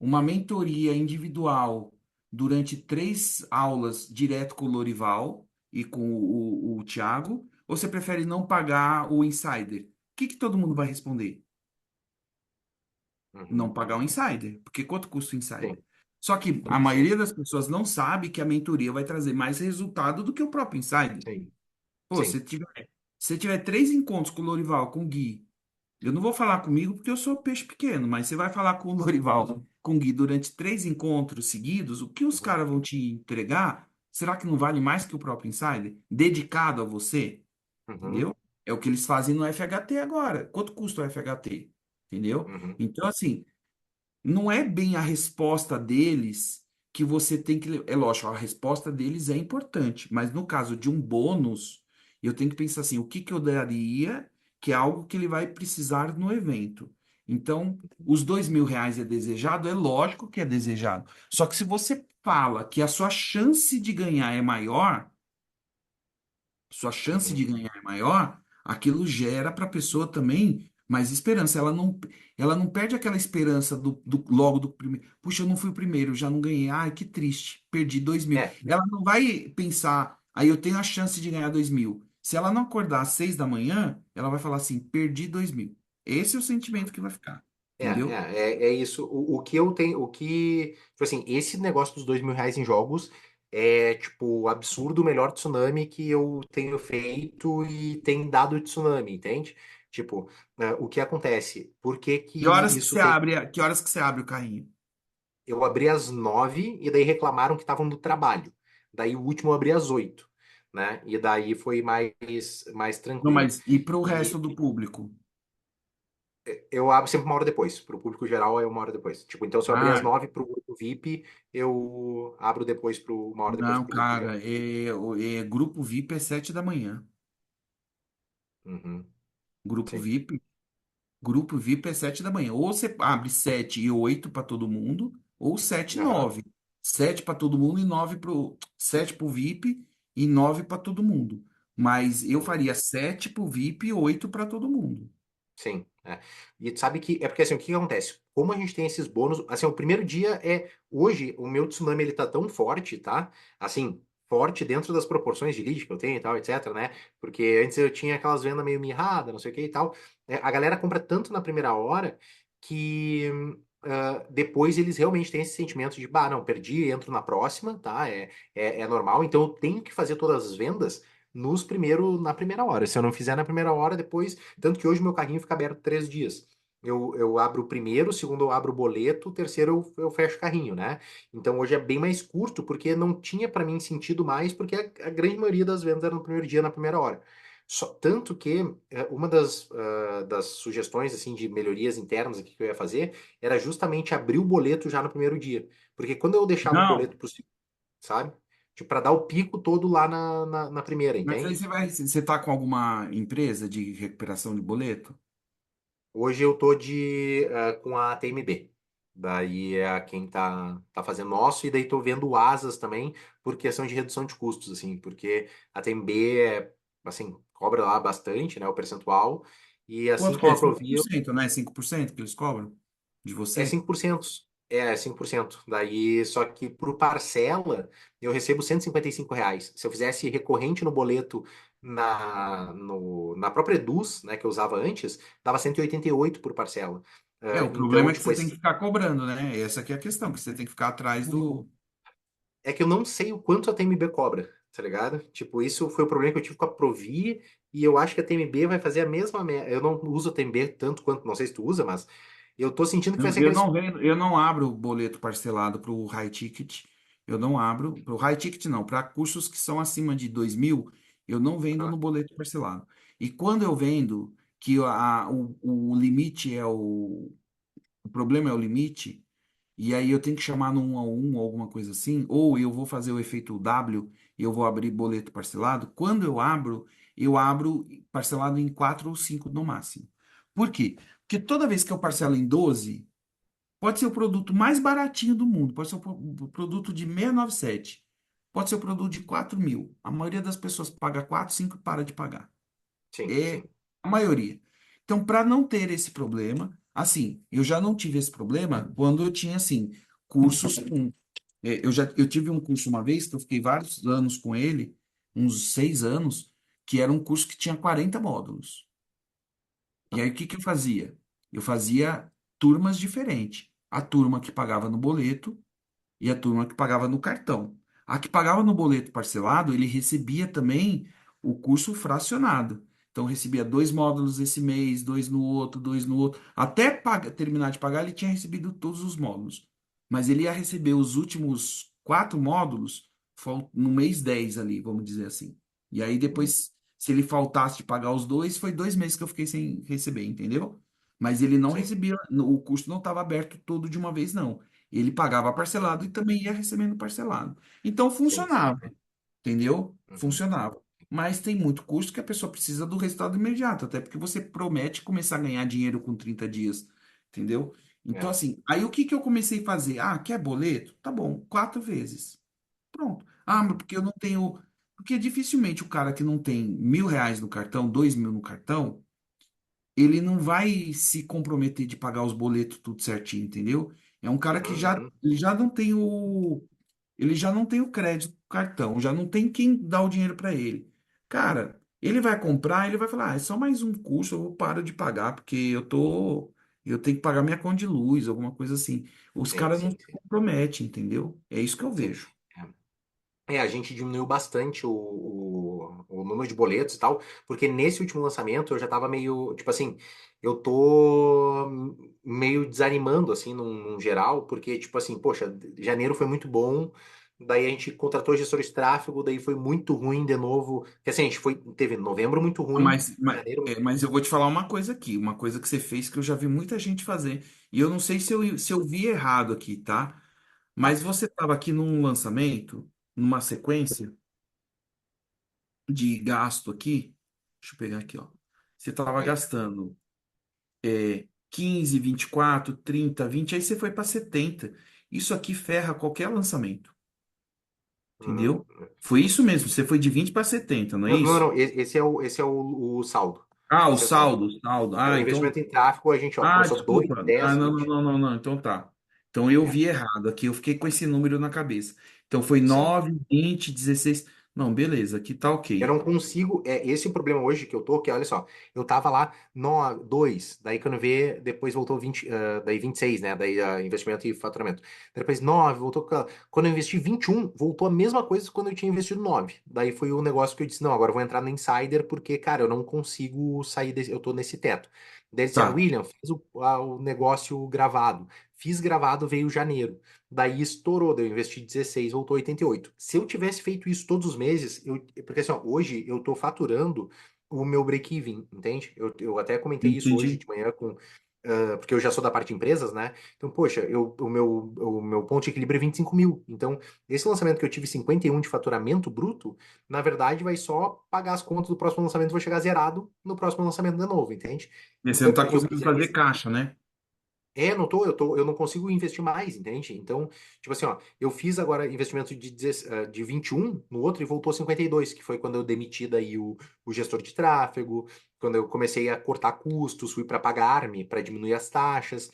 uma mentoria individual durante 3 aulas direto com o Lorival e com o Thiago? Ou você prefere não pagar o Insider? O que que todo mundo vai responder? Não Uhum. pagar o Insider. Porque quanto custa o Sim, Insider? Só que a sim, maioria das pessoas não sabe que a mentoria vai trazer mais resultado do que o próprio Insider. sim, Pô, sim. se tiver 3 encontros com o Lorival, com o Gui, eu não vou falar comigo porque eu sou peixe pequeno, mas você vai falar com o Lorival, com o Gui durante 3 encontros seguidos, o que os Uhum. caras vão te entregar, será que não vale mais que o próprio Insider? Dedicado a você, Uhum. entendeu? É o que eles fazem no FHT agora. Quanto custa o FHT? Entendeu? Uhum. Então, assim, não é bem a resposta deles que você tem que. É lógico, a resposta deles é importante, mas no caso de um bônus, Eu tenho que pensar assim, o que que eu daria, que é algo que ele vai precisar no evento. Então, os R$ 2.000 é desejado? É lógico que é desejado. Só que se você fala que a sua chance de ganhar é maior, sua chance Uhum. de ganhar é maior, aquilo gera para a pessoa também mais esperança. Ela não perde aquela esperança logo do primeiro. Puxa, eu não fui o primeiro, já não ganhei. Ai, que triste, perdi 2.000. É, Ela não vai pensar, aí eu tenho a chance de ganhar 2.000. Se ela não acordar às 6 da manhã, ela vai falar assim, perdi 2.000. Esse é o sentimento que vai ficar, entendeu? é isso. O que eu tenho, o que, tipo assim, esse negócio dos R$ 2.000 em jogos é, tipo, absurdo o melhor tsunami que eu tenho feito e tem dado tsunami, entende? Tipo, o que acontece? Por que que isso tem. Que horas que você abre o carrinho? Eu abri às 9 e daí reclamaram que estavam no trabalho. Daí o último eu abri às 8, né? E daí foi mais Não, tranquilo. mas e para o resto E do público? eu abro sempre uma hora depois. Para o público geral é uma hora depois. Tipo, então se eu abrir às Ah, 9 para o grupo VIP, eu abro depois uma hora depois não, para o público geral. cara, grupo VIP é 7 da manhã. Uhum, Grupo sim. VIP, grupo VIP é 7 da manhã. Ou você abre 7 e 8 para todo mundo, ou 7 e 9. Aham, 7 para todo mundo e 7 para o VIP e 9 para todo mundo. Mas eu uhum. faria 7 para o VIP e 8 para todo mundo. Sim, é. E tu sabe que é porque assim, o que que acontece? Como a gente tem esses bônus, assim, o primeiro dia é hoje o meu tsunami ele tá tão forte, tá? Assim, forte dentro das proporções de lead que eu tenho e tal, etc, né? Porque antes eu tinha aquelas vendas meio mirrada, não sei o que e tal. A galera compra tanto na primeira hora que depois eles realmente têm esse sentimento de, bah, não, perdi, entro na próxima, tá? É normal, então eu tenho que fazer todas as vendas na primeira hora. Se eu não fizer na primeira hora, depois tanto que hoje meu carrinho fica aberto 3 dias. Eu abro o primeiro, o segundo eu abro o boleto, o terceiro eu fecho o carrinho, né? Então hoje é bem mais curto, porque não tinha para mim sentido mais, porque a grande maioria das vendas era no primeiro dia, na primeira hora. Tanto que uma das sugestões assim de melhorias internas aqui que eu ia fazer era justamente abrir o boleto já no primeiro dia. Porque quando eu deixava o Não, boleto pro segundo, sabe? Tipo, para dar o pico todo lá na primeira, mas aí entende? você tá com alguma empresa de recuperação de boleto? Hoje eu tô com a TMB. Daí é a quem tá fazendo nosso, e daí tô vendo o Asas também, por questão de redução de custos, assim, porque a TMB assim, cobra lá bastante, né, o percentual, e assim Quanto que como é? a cinco por Provia cento, né? 5% que eles cobram de é você? 5%. É 5%. Daí, só que por parcela, eu recebo R$ 155. Se eu fizesse recorrente no boleto na própria Eduz, né, que eu usava antes, dava 188 por parcela. O problema Então, é que tipo, você tem que ficar cobrando, né? Essa aqui é a questão, que você tem que ficar atrás do. é que eu não sei o quanto a TMB cobra, tá ligado? Tipo, isso foi o problema que eu tive com a Provi, e eu acho que a TMB vai fazer a mesma. Eu não uso a TMB tanto quanto, não sei se tu usa, mas eu tô sentindo que vai ser Eu aqueles. não vendo, eu não abro o boleto parcelado para o high ticket. Eu não abro. Para o high ticket, não. Para cursos que são acima de 2.000, eu não vendo no boleto parcelado. E quando eu vendo, que o limite é o. O problema é o limite. E aí eu tenho que chamar no 1 a 1 ou alguma coisa assim, ou eu vou fazer o efeito W e eu vou abrir boleto parcelado. Quando eu abro parcelado em 4 ou 5 no máximo. Por quê? Porque toda vez que eu parcelo em 12, pode ser o produto mais baratinho do mundo, pode ser o produto de 697, pode ser o produto de 4.000. A maioria das pessoas paga 4, 5 e para de pagar. Sim, É sim. a maioria. Então, para não ter esse problema, assim, eu já não tive esse problema quando eu tinha, assim, cursos com. Eu tive um curso uma vez que eu fiquei vários anos com ele, uns 6 anos, que era um curso que tinha 40 módulos. E aí, o que que eu fazia? Eu fazia turmas diferentes. A turma que pagava no boleto e a turma que pagava no cartão. A que pagava no boleto parcelado, ele recebia também o curso fracionado. Então, recebia 2 módulos esse mês, dois no outro, dois no outro. Até terminar de pagar, ele tinha recebido todos os módulos. Mas ele ia receber os últimos 4 módulos no mês 10 ali, vamos dizer assim. E aí, Uhum. depois, se ele faltasse de pagar os dois, foi 2 meses que eu fiquei sem receber, entendeu? Mas ele não Sim. recebia, o curso não estava aberto todo de uma vez, não. Ele pagava parcelado e também ia recebendo parcelado. Então Sim, sim. funcionava, entendeu? Uhum. Funcionava. mas tem muito custo que a pessoa precisa do resultado imediato, até porque você promete começar a ganhar dinheiro com 30 dias, entendeu? Então, É. assim, aí o que que eu comecei a fazer? Ah, quer boleto? Tá bom, 4 vezes. Pronto. Ah, mas porque eu não tenho. Porque dificilmente o cara que não tem R$ 1.000 no cartão, 2.000 no cartão, ele não vai se comprometer de pagar os boletos tudo certinho, entendeu? É um cara que Uhum, já, uhum. ele já não tem ele já não tem o crédito do cartão, já não tem quem dá o dinheiro para ele. Cara, ele vai comprar, ele vai falar, ah, é só mais um custo, eu vou parar de pagar porque eu tenho que pagar minha conta de luz, alguma coisa assim. Os Sim, caras não sim, se sim. comprometem, entendeu? É isso que eu Sim. vejo. A gente diminuiu bastante o número de boletos e tal, porque nesse último lançamento eu já tava meio, tipo assim, eu tô meio desanimando, assim, num geral, porque, tipo assim, poxa, janeiro foi muito bom, daí a gente contratou gestores de tráfego, daí foi muito ruim de novo, porque assim, teve novembro muito ruim, janeiro. Mas eu vou te falar uma coisa aqui, uma coisa que você fez que eu já vi muita gente fazer, e eu não sei se eu vi errado aqui, tá? Tá. Mas você estava aqui num lançamento, numa sequência de gasto aqui, deixa eu pegar aqui, ó. Você estava Aí. gastando 15, 24, 30, 20, aí você foi para 70. Isso aqui ferra qualquer lançamento, Uhum. entendeu? Foi isso mesmo, você foi de 20 para 70, não é Não, não, isso? não, esse é o saldo. Ah, o Esse é o saldo. saldo, o saldo. É, o Ah, então. investimento em tráfego, a gente, ó, Ah, começou dois desculpa. Ah, dez não, não, 20. não, não, não. Então tá. Então eu É, vi errado aqui, eu fiquei com esse número na cabeça. Então foi sim. 9, 20, 16. Não, beleza, aqui tá Eu ok. não consigo. Esse é o problema hoje que eu tô, que olha só, eu tava lá no 2, daí quando vê, depois voltou 20, daí 26, né? Daí investimento e faturamento. Depois 9, voltou. Quando eu investi 21, voltou a mesma coisa que quando eu tinha investido 9. Daí foi o negócio que eu disse: não, agora eu vou entrar no Insider, porque, cara, eu não consigo sair desse, eu tô nesse teto. Daí eles disseram: Tá. William, fiz o negócio gravado. Fiz gravado, veio janeiro. Daí estourou, daí eu investi 16, voltou 88. Se eu tivesse feito isso todos os meses, porque assim, ó, hoje eu tô faturando o meu break-even, entende? Eu até comentei isso hoje Entendi. de manhã porque eu já sou da parte de empresas, né? Então, poxa, o meu ponto de equilíbrio é 25 mil. Então, esse lançamento que eu tive 51 de faturamento bruto, na verdade, vai só pagar as contas do próximo lançamento, vou chegar zerado no próximo lançamento de novo, entende? E você não Então, tá eu conseguindo fiz fazer caixa, né? eu não consigo investir mais, entende? Então, tipo assim, ó, eu fiz agora investimento de 21 no outro e voltou a 52, que foi quando eu demiti daí o gestor de tráfego, quando eu comecei a cortar custos, fui para pagar-me, para diminuir as taxas.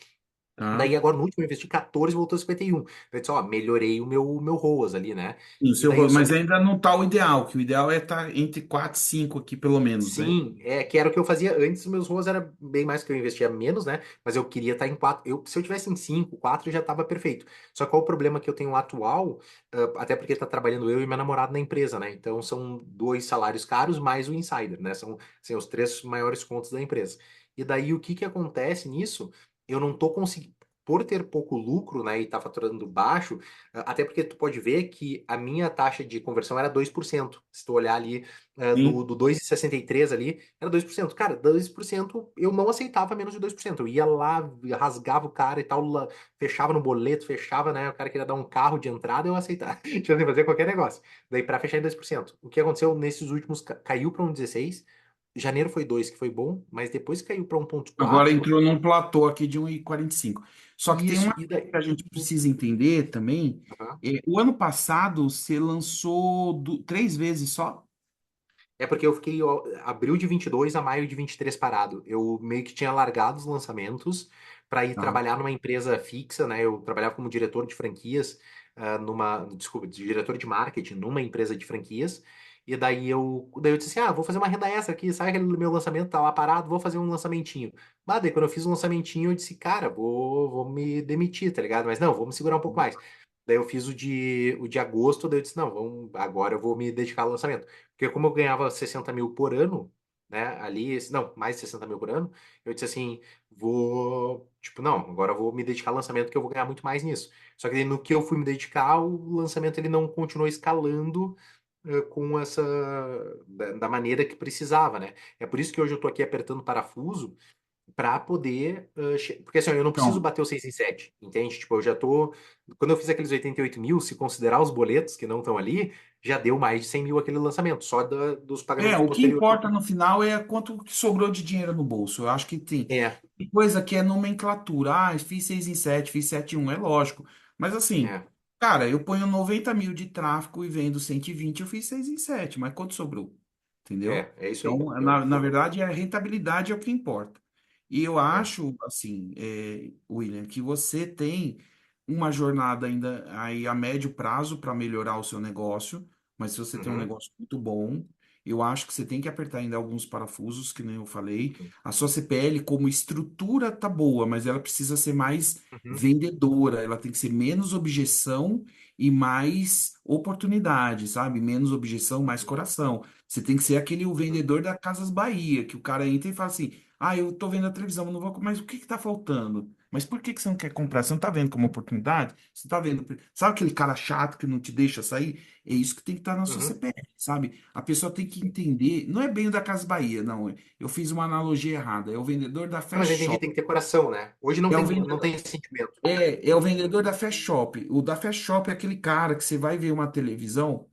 Tá. Daí agora no último eu investi 14 e voltou a 51. Daí eu disse, ó, melhorei o meu ROAS ali, né? E o E seu, daí só mas que ainda não tá o ideal, que o ideal é estar entre 4 e 5 aqui, pelo menos, né? sim, que era o que eu fazia antes, meus ROAS era bem mais que eu investia menos, né? Mas eu queria estar em 4. Se eu tivesse em 5, 4 já estava perfeito. Só que qual o problema que eu tenho atual, até porque tá trabalhando eu e meu namorado na empresa, né? Então são dois salários caros mais o insider, né? São assim, os três maiores contos da empresa. E daí o que que acontece nisso? Eu não tô conseguindo. Por ter pouco lucro, né, e tá faturando baixo, até porque tu pode ver que a minha taxa de conversão era 2%. Se tu olhar ali do, Sim. do 2,63 ali, era 2%. Cara, 2% eu não aceitava menos de 2%. Eu ia lá, rasgava o cara e tal, fechava no boleto, fechava, né? O cara queria dar um carro de entrada, eu aceitava. Tinha que fazer qualquer negócio. Daí, para fechar em 2%. O que aconteceu nesses últimos, caiu para 1,16. Janeiro foi 2, que foi bom, mas depois caiu para Agora 1,4. entrou num platô aqui de 1,45. Só que tem Isso, uma e coisa daí. que a gente precisa entender também. O ano passado você lançou 3 vezes só? É porque eu fiquei abril de 22 a maio de 23 parado. Eu meio que tinha largado os lançamentos para ir Tá. trabalhar numa empresa fixa, né? Eu trabalhava como diretor de franquias, desculpa, diretor de marketing numa empresa de franquias. E daí eu disse assim, vou fazer uma renda extra aqui, sabe aquele meu lançamento tá lá parado, vou fazer um lançamentinho. Mas daí quando eu fiz um lançamentinho, eu disse, cara, vou me demitir, tá ligado? Mas não, vou me segurar um pouco mais. Daí eu fiz o de agosto, daí eu disse, não, agora eu vou me dedicar ao lançamento. Porque como eu ganhava 60 mil por ano, né, ali, não, mais de 60 mil por ano, eu disse assim, tipo, não, agora eu vou me dedicar ao lançamento que eu vou ganhar muito mais nisso. Só que daí, no que eu fui me dedicar, o lançamento ele não continuou escalando com da maneira que precisava, né? É por isso que hoje eu tô aqui apertando parafuso, para poder. Porque assim, eu não preciso Então, bater o 6 em 7, entende? Tipo, eu já tô. Quando eu fiz aqueles 88 mil, se considerar os boletos que não estão ali, já deu mais de 100 mil aquele lançamento, só dos pagamentos o que posteriores. importa no final é quanto que sobrou de dinheiro no bolso. Eu acho que É, tem coisa que é nomenclatura. Ah, fiz 6 em 7, fiz 7 em 1, é lógico. Mas assim, é, cara, eu ponho 90 mil de tráfego e vendo 120, eu fiz 6 em 7, mas quanto sobrou? Entendeu? é isso aí. Então, na verdade, a rentabilidade é o que importa. E eu É. acho, assim, William, que você tem uma jornada ainda aí a médio prazo para melhorar o seu negócio, mas se você tem um Uhum, negócio muito bom, eu acho que você tem que apertar ainda alguns parafusos, que nem eu falei. A sua CPL, como estrutura, tá boa, mas ela precisa ser mais uhum, vendedora, ela tem que ser menos objeção e mais oportunidade, sabe? Menos objeção, mais uhum, coração. Você tem que ser aquele o uhum, vendedor da Casas Bahia, que o cara entra e fala assim: ah, eu tô vendo a televisão, não vou, mas o que que tá faltando? Mas por que que você não quer comprar? Você não tá vendo como oportunidade? Você tá vendo? Sabe aquele cara chato que não te deixa sair? É isso que tem que estar na sua uhum. CPF, sabe? A pessoa tem que entender. Não é bem o da Casas Bahia, não. Eu fiz uma analogia errada. É o vendedor da Não, Fast mas eu entendi, Shop. tem que ter coração, né? Hoje É o não vendedor, tem esse sentimento. é o vendedor da Fast Shop. O da Fast Shop é aquele cara que você vai ver uma televisão.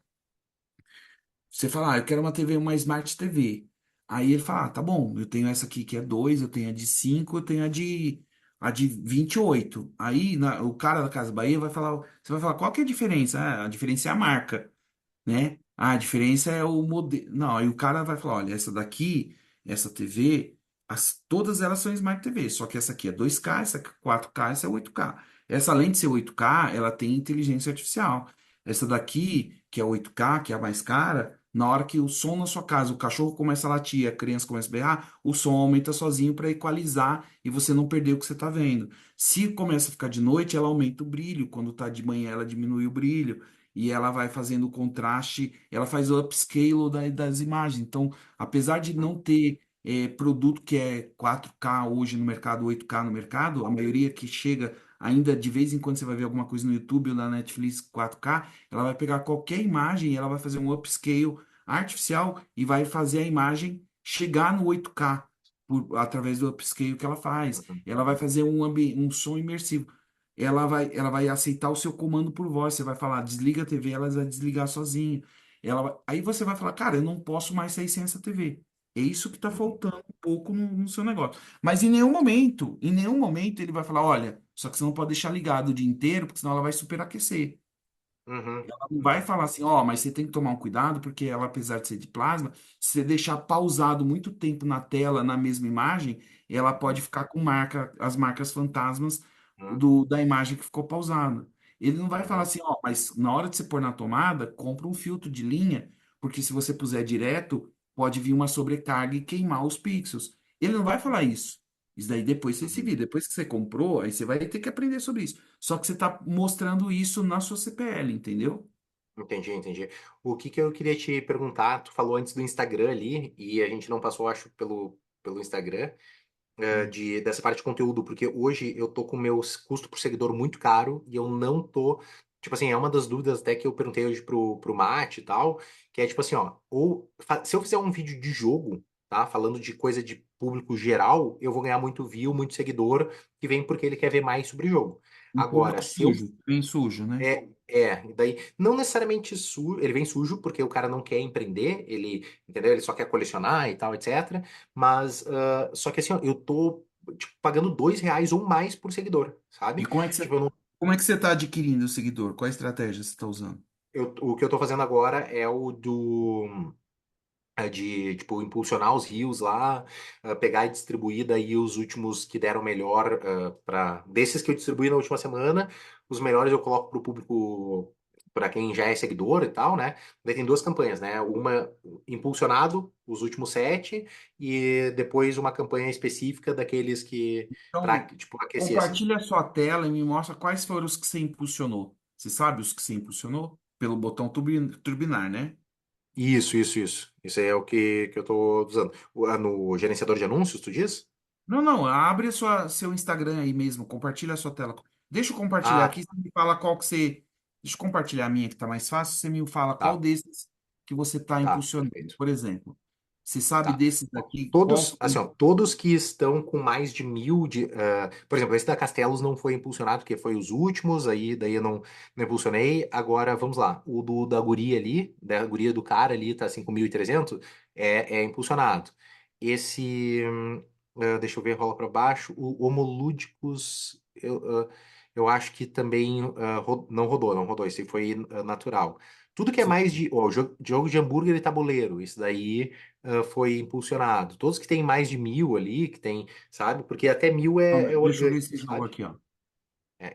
Você fala, eu quero uma TV, uma Smart TV. Aí ele fala, tá bom, eu tenho essa aqui que é 2, eu tenho a de 5, eu tenho a de 28. Aí o cara da Casa Bahia vai falar, você vai falar, qual que é a diferença? Ah, a diferença é a marca, né? Ah, a diferença é o modelo. Não, aí o cara vai falar, olha, essa daqui, essa TV, todas elas são Smart TV, só que essa aqui é 2K, essa aqui é 4K, essa é 8K. Essa, além de ser 8K, ela tem inteligência artificial. Essa daqui, que é 8K, que é a mais cara, na hora que o som na sua casa, o cachorro começa a latir, a criança começa a berrar, o som aumenta sozinho para equalizar e você não perder o que você está vendo. Se começa a ficar de noite, ela aumenta o brilho, quando está de manhã, ela diminui o brilho e ela vai fazendo o contraste, ela faz o upscale das imagens. Então, apesar de não ter produto que é 4K hoje no mercado, 8K no mercado, a maioria que chega ainda de vez em quando você vai ver alguma coisa no YouTube ou na Netflix 4K, ela vai pegar qualquer imagem e ela vai fazer um upscale artificial e vai fazer a imagem chegar no 8K. Através do upscale que ela faz, Uhum, ela vai fazer um som imersivo, ela vai aceitar o seu comando por voz. Você vai falar, desliga a TV, ela vai desligar sozinha. Aí você vai falar, cara, eu não posso mais sair sem essa TV. É isso que está uhum, faltando um pouco no seu negócio. Mas em nenhum momento ele vai falar, olha, só que você não pode deixar ligado o dia inteiro, porque senão ela vai superaquecer. uhum, Ela não vai uhum, falar assim, ó, mas você tem que tomar um cuidado, porque ela, apesar de ser de plasma, se você deixar pausado muito tempo na tela, na mesma imagem, ela pode uhum, ficar com as marcas fantasmas uhum, da imagem que ficou pausada. Ele não vai falar uhum, assim, ó, mas na hora de você pôr na tomada, compra um filtro de linha, porque se você puser direto, pode vir uma sobrecarga e queimar os pixels. Ele não vai falar isso. Isso daí depois você se uhum. vira. Depois que você comprou, aí você vai ter que aprender sobre isso. Só que você está mostrando isso na sua CPL, entendeu? Entendi, entendi. O que que eu queria te perguntar, tu falou antes do Instagram ali, e a gente não passou, acho, pelo Instagram, Hum. dessa parte de conteúdo, porque hoje eu tô com o meu custo por seguidor muito caro e eu não tô. Tipo assim, é uma das dúvidas até que eu perguntei hoje pro Mate e tal, que é tipo assim, ó, se eu fizer um vídeo de jogo, tá? Falando de coisa de público geral, eu vou ganhar muito view, muito seguidor, que vem porque ele quer ver mais sobre o jogo. Um Agora, produto se eu sujo, bem sujo, né? e daí, não necessariamente sujo, ele vem sujo porque o cara não quer empreender, ele, entendeu? Ele só quer colecionar e tal, etc. Mas, só que assim, ó, eu tô, tipo, pagando R$ 2 ou mais por seguidor, E sabe? como é que você, Tipo, eu não, como é que você está adquirindo o seguidor? Qual a estratégia você está usando? o que eu tô fazendo agora é de, tipo, impulsionar os rios lá, pegar e distribuir daí os últimos que deram melhor, para desses que eu distribuí na última semana, os melhores eu coloco para o público, para quem já é seguidor e tal, né? Daí tem duas campanhas, né? Uma impulsionado, os últimos 7, e depois uma campanha específica daqueles que, para, Então, tipo, aquecer assim. compartilha a sua tela e me mostra quais foram os que você impulsionou. Você sabe os que você impulsionou? Pelo botão turbinar, né? Isso, isso, isso. Isso aí é o que eu tô usando. No gerenciador de anúncios, tu diz? Não, não, abre seu Instagram aí mesmo, compartilha a sua tela. Deixa eu compartilhar Ah, aqui, você me fala qual que você. Deixa eu compartilhar a minha que tá mais fácil, você me fala qual tá, desses que você está tá, impulsionando. perfeito. Por exemplo, Você sabe Tá. desses Ó, daqui, qual todos, que... assim, ó, todos que estão com mais de 1.000 por exemplo, esse da Castelos não foi impulsionado, porque foi os últimos, aí daí eu não impulsionei. Agora, vamos lá, o da guria ali, da guria do cara ali, tá 5.300, é impulsionado. Esse, deixa eu ver, rola para baixo, o Homolúdicos, eu acho que também não rodou, esse foi natural. Tudo que é mais de, ó, jogo de hambúrguer e tabuleiro, isso daí foi impulsionado. Todos que tem mais de 1.000 ali, que tem, sabe? Porque até 1.000 é Deixa eu ver orgânico, esse jogo sabe? aqui, ó.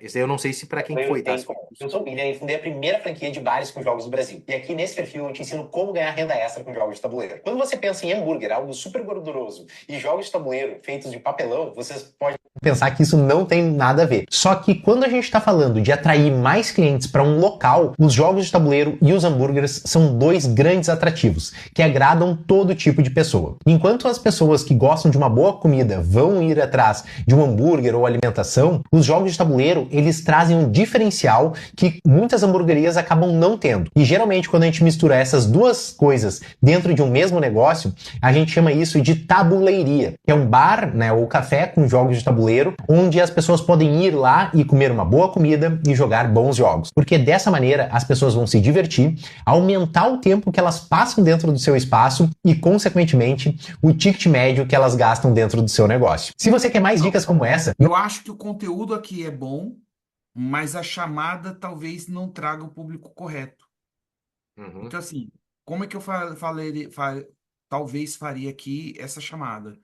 Esse aí eu não sei se para quem que Eu foi, tá? tenho, eu sou o William e fundei a primeira franquia de bares com jogos do Brasil. E aqui nesse perfil eu te ensino como ganhar renda extra com jogos de tabuleiro. Quando você pensa em hambúrguer, algo super gorduroso, e jogos de tabuleiro feitos de papelão, vocês podem pensar que isso não tem nada a ver. Só que quando a gente está falando de atrair mais clientes para um local, os jogos de tabuleiro e os hambúrgueres são dois grandes atrativos que agradam todo tipo de pessoa. Enquanto as pessoas que gostam de uma boa comida vão ir atrás de um hambúrguer ou alimentação, os jogos de tabuleiro eles trazem um diferencial que muitas hamburguerias acabam não tendo. E geralmente quando a gente mistura essas duas coisas dentro de um mesmo negócio, a gente chama isso de tabuleiria, que é um bar, né, ou café com jogos de tabuleiro, onde as pessoas podem ir lá e comer uma boa comida e jogar bons jogos. Porque dessa maneira as pessoas vão se divertir, aumentar o tempo que elas passam dentro do seu espaço e, consequentemente, o ticket médio que elas gastam dentro do seu negócio. Se você quer mais dicas como essa, Eu acho que o conteúdo aqui é bom, mas a chamada talvez não traga o público correto. Uhum, Então, assim, como é que eu talvez faria aqui essa chamada?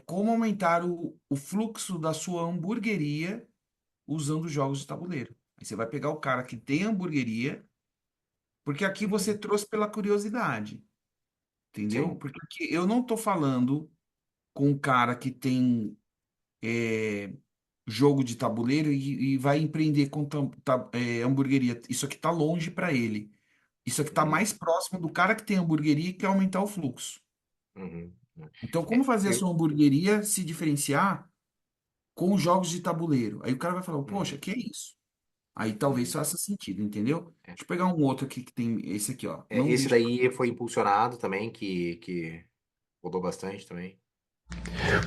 Como aumentar o fluxo da sua hamburgueria usando jogos de tabuleiro. Aí você vai pegar o cara que tem hamburgueria, porque aqui você uhum, trouxe pela curiosidade, entendeu? sim. Porque aqui eu não estou falando com um cara que tem é, jogo de tabuleiro e vai empreender com hamburgueria. Isso aqui está longe para ele. Isso aqui está Uhum, mais próximo do cara que tem hamburgueria e quer aumentar o fluxo. uhum. Então, como É, fazer a sua hamburgueria se diferenciar com jogos de tabuleiro? Aí o cara vai falar, poxa, uhum, que é isso? Aí talvez uhum. faça sentido, entendeu? É. Deixa eu pegar um outro aqui que tem esse aqui, ó. Não Esse deixe. daí foi impulsionado também, que rodou bastante também.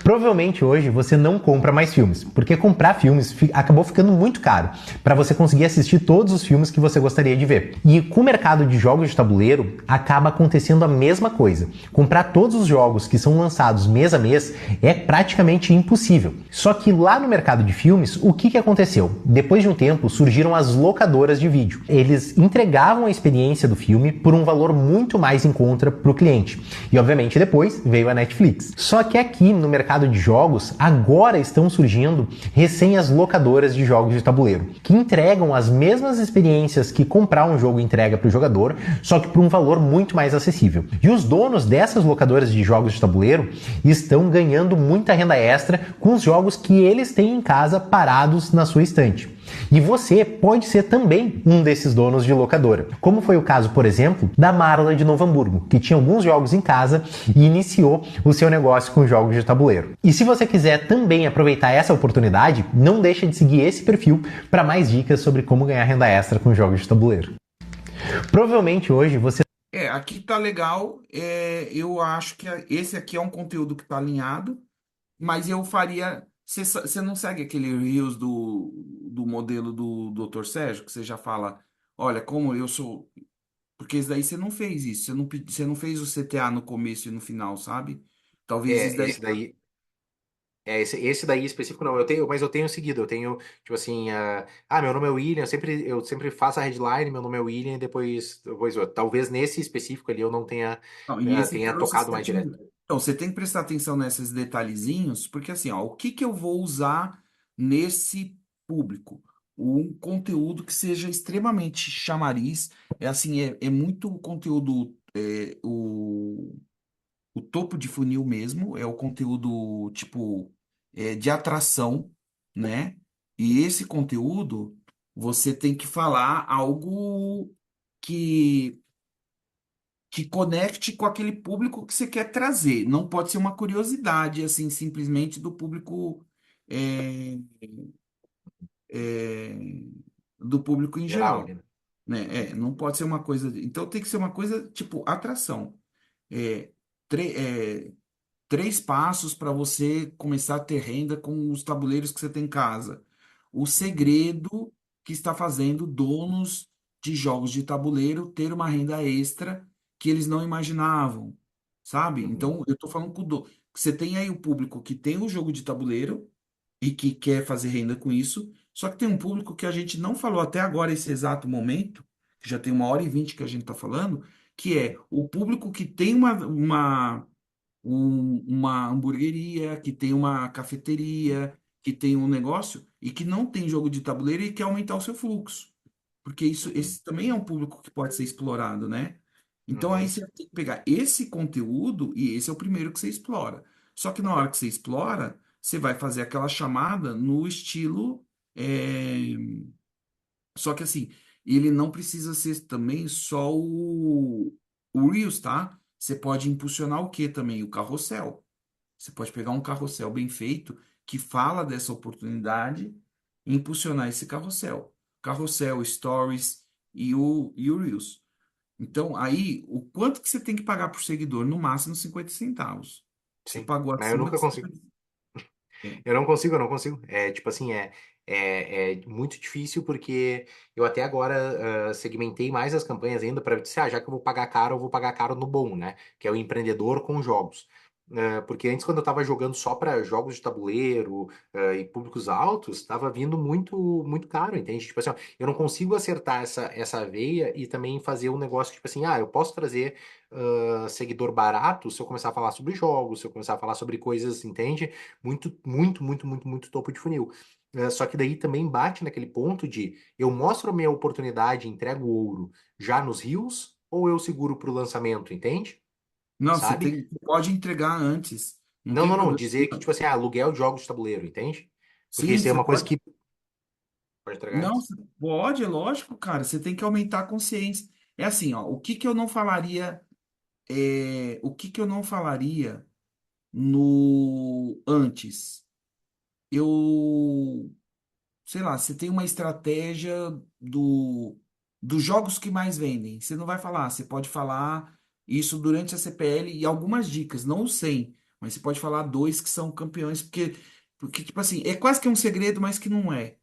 Provavelmente hoje você não compra mais filmes, porque comprar filmes acabou ficando muito caro para você conseguir assistir todos os filmes que você gostaria de ver. E com o mercado de jogos de tabuleiro acaba acontecendo a mesma coisa. Comprar todos os jogos que são lançados mês a mês é praticamente impossível. Só que lá no mercado de filmes, o que aconteceu? Depois de um tempo surgiram as locadoras de vídeo. Eles entregavam a experiência do filme por um valor muito mais em conta para o cliente. E obviamente depois veio a Netflix. Só que aqui no mercado de jogos, agora estão surgindo recém as locadoras de jogos de tabuleiro, que entregam as mesmas experiências que comprar um jogo entrega para o jogador, só que por um valor muito mais acessível. E os donos dessas locadoras de jogos de tabuleiro estão ganhando muita renda extra com os jogos que eles têm em casa parados na sua estante. E você pode ser também um desses donos de locadora, como foi o caso, por exemplo, da Marla de Novo Hamburgo, que tinha alguns jogos em casa e iniciou o seu negócio com jogos de tabuleiro. E se você quiser também aproveitar essa oportunidade, não deixe de seguir esse perfil para mais dicas sobre como ganhar renda extra com jogos de tabuleiro. Provavelmente hoje você... Aqui tá legal. Eu acho que esse aqui é um conteúdo que tá alinhado, mas eu faria. Você não segue aquele Reels do modelo do Dr. Sérgio, que você já fala, olha, como eu sou. Porque isso daí você não fez isso, você não fez o CTA no começo e no final, sabe? Talvez isso É, daí. esse daí. Esse daí específico não, mas eu tenho seguido, eu tenho, tipo assim, meu nome é William, eu sempre faço a headline, meu nome é William, e depois talvez nesse específico ali eu não tenha, Não, e esse tenha trouxe tocado mais direto. Então, você tem que prestar atenção nesses detalhezinhos, porque assim, ó, o que que eu vou usar nesse público? Um conteúdo que seja extremamente chamariz, é muito conteúdo, o topo de funil mesmo, é o conteúdo tipo de atração, né? E esse conteúdo você tem que falar algo que conecte com aquele público que você quer trazer. Não pode ser uma curiosidade, assim, simplesmente do público, é, é, do público em Geral geral, ali, né? né? Não pode ser uma coisa. Então tem que ser uma coisa tipo atração. É, tre- é, 3 passos para você começar a ter renda com os tabuleiros que você tem em casa. O Uhum, segredo que está fazendo donos de jogos de tabuleiro ter uma renda extra que eles não imaginavam, sabe? uhum, Então, eu estou falando que você tem aí o público que tem o jogo de tabuleiro e que quer fazer renda com isso, só que tem um público que a gente não falou até agora, esse exato momento, que já tem 1h20 que a gente está falando, que é o público que tem uma hamburgueria, que tem uma cafeteria, que tem um negócio e que não tem jogo de tabuleiro e quer aumentar o seu fluxo. Porque uhum, esse também é um público que pode ser explorado, né? Então aí uhum, você tem que pegar esse conteúdo e esse é o primeiro que você explora. Só que na hora que você explora, você vai fazer aquela chamada no estilo. é, Só que assim, ele não precisa ser também só o Reels, tá? Você pode impulsionar o que também? O carrossel. Você pode pegar um carrossel bem feito que fala dessa oportunidade e impulsionar esse carrossel. Carrossel, Stories e o Reels. Então, aí, o quanto que você tem que pagar por seguidor? No máximo 50 centavos. Você sim. pagou Mas eu acima nunca de consigo. 50. É. Eu não consigo. É tipo assim, é muito difícil porque eu até agora segmentei mais as campanhas ainda para dizer, já que eu vou pagar caro, eu vou pagar caro no bom, né? Que é o empreendedor com jogos. Porque antes, quando eu tava jogando só para jogos de tabuleiro, e públicos altos, tava vindo muito, muito caro, entende? Tipo assim, ó, eu não consigo acertar essa veia e também fazer um negócio, tipo assim, eu posso trazer seguidor barato se eu começar a falar sobre jogos, se eu começar a falar sobre coisas, entende? Muito, muito, muito, muito, muito topo de funil. Só que daí também bate naquele ponto de eu mostro a minha oportunidade, entrego ouro já nos rios, ou eu seguro para o lançamento, entende? Não, Sabe? você pode entregar antes. Não Não, tem não, não. problema. Dizer que, tipo assim, aluguel de jogos de tabuleiro, entende? Porque Sim, isso aí é você uma coisa pode. que pode entregar Não, antes. você pode, é lógico, cara. Você tem que aumentar a consciência. É assim, ó, o que que eu não falaria no antes? Eu sei lá, você tem uma estratégia dos jogos que mais vendem. Você não vai falar, você pode falar isso durante a CPL e algumas dicas, não os 100, mas você pode falar dois que são campeões, porque tipo assim, é quase que um segredo, mas que não é,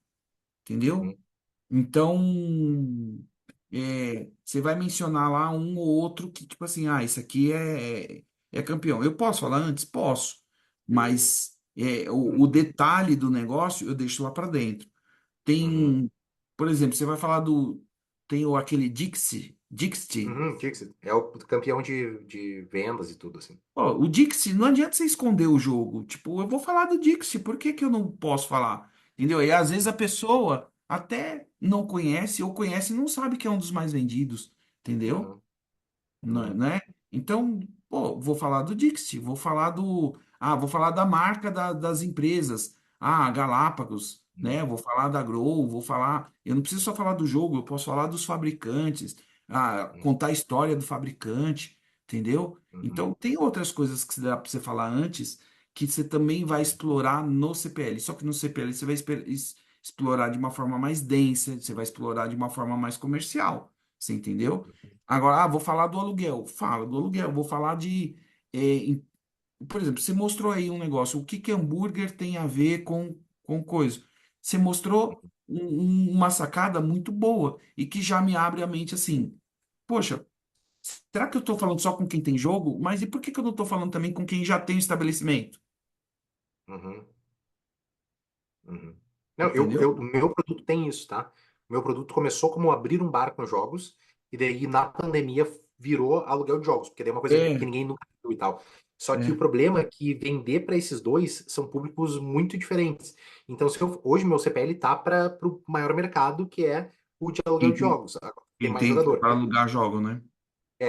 entendeu? Uhum, Então, você vai mencionar lá um ou outro que, tipo assim, esse aqui é campeão. Eu posso falar antes? Posso, mas o uhum, detalhe do negócio eu deixo lá para dentro. uhum, Tem, por exemplo, você vai falar tem aquele Dixit. uhum, Dixit. É o campeão de vendas e tudo, assim. Ó, o Dixit, não adianta você esconder o jogo. Tipo, eu vou falar do Dixit, por que que eu não posso falar? Entendeu? E às vezes a pessoa até não conhece ou conhece e não sabe que é um dos mais vendidos. Entendeu? Uhum, Não, uhum, né? Então, pô, vou falar do Dixit, vou falar da marca das empresas. Galápagos, uhum, né? Vou falar da Grow, eu não preciso só falar do jogo, eu posso falar dos fabricantes, contar a história do fabricante, entendeu? uhum, Então, tem outras coisas que dá para você falar antes que você também vai explorar no CPL. Só que no CPL você vai explorar de uma forma mais densa, você vai explorar de uma forma mais comercial. Você entendeu? Agora, vou falar do aluguel. Fala do aluguel. Vou falar por exemplo, você mostrou aí um negócio. O que que hambúrguer tem a ver com coisa? Você mostrou uma sacada muito boa e que já me abre a mente assim. Poxa, será que eu estou falando só com quem tem jogo? Mas e por que que eu não estou falando também com quem já tem o estabelecimento? uhum, uhum. Não, Entendeu? o meu produto tem isso, tá? O meu produto começou como abrir um bar com jogos, e daí na pandemia virou aluguel de jogos, porque daí é uma coisa que É, ninguém nunca viu e tal. Só que o é. problema é que vender para esses dois são públicos muito diferentes. Então, hoje meu CPL tá para o maior mercado, que é o de aluguel Quem de tem, jogos. Agora, tem quem mais tem jogador. para alugar jogo, né?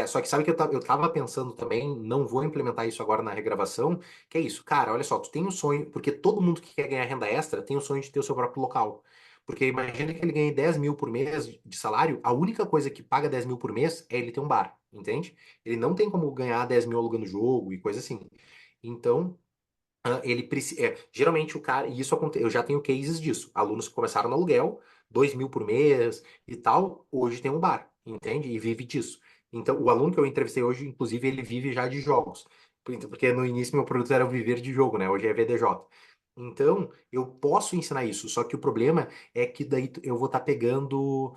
Só que sabe que eu tava pensando também, não vou implementar isso agora na regravação, que é isso, cara, olha só, tu tem o sonho, porque todo mundo que quer ganhar renda extra tem o sonho de ter o seu próprio local. Porque imagina que ele ganhe 10 mil por mês de salário, a única coisa que paga 10 mil por mês é ele ter um bar, entende? Ele não tem como ganhar 10 mil alugando jogo e coisa assim. Então, ele precisa. Geralmente o cara, e isso acontece, eu já tenho cases disso. Alunos que começaram no aluguel, 2 mil por mês e tal, hoje tem um bar, entende? E vive disso. Então, o aluno que eu entrevistei hoje, inclusive, ele vive já de jogos. Porque no início meu produto era o Viver de Jogo, né? Hoje é VDJ. Então, eu posso ensinar isso, só que o problema é que daí eu vou estar pegando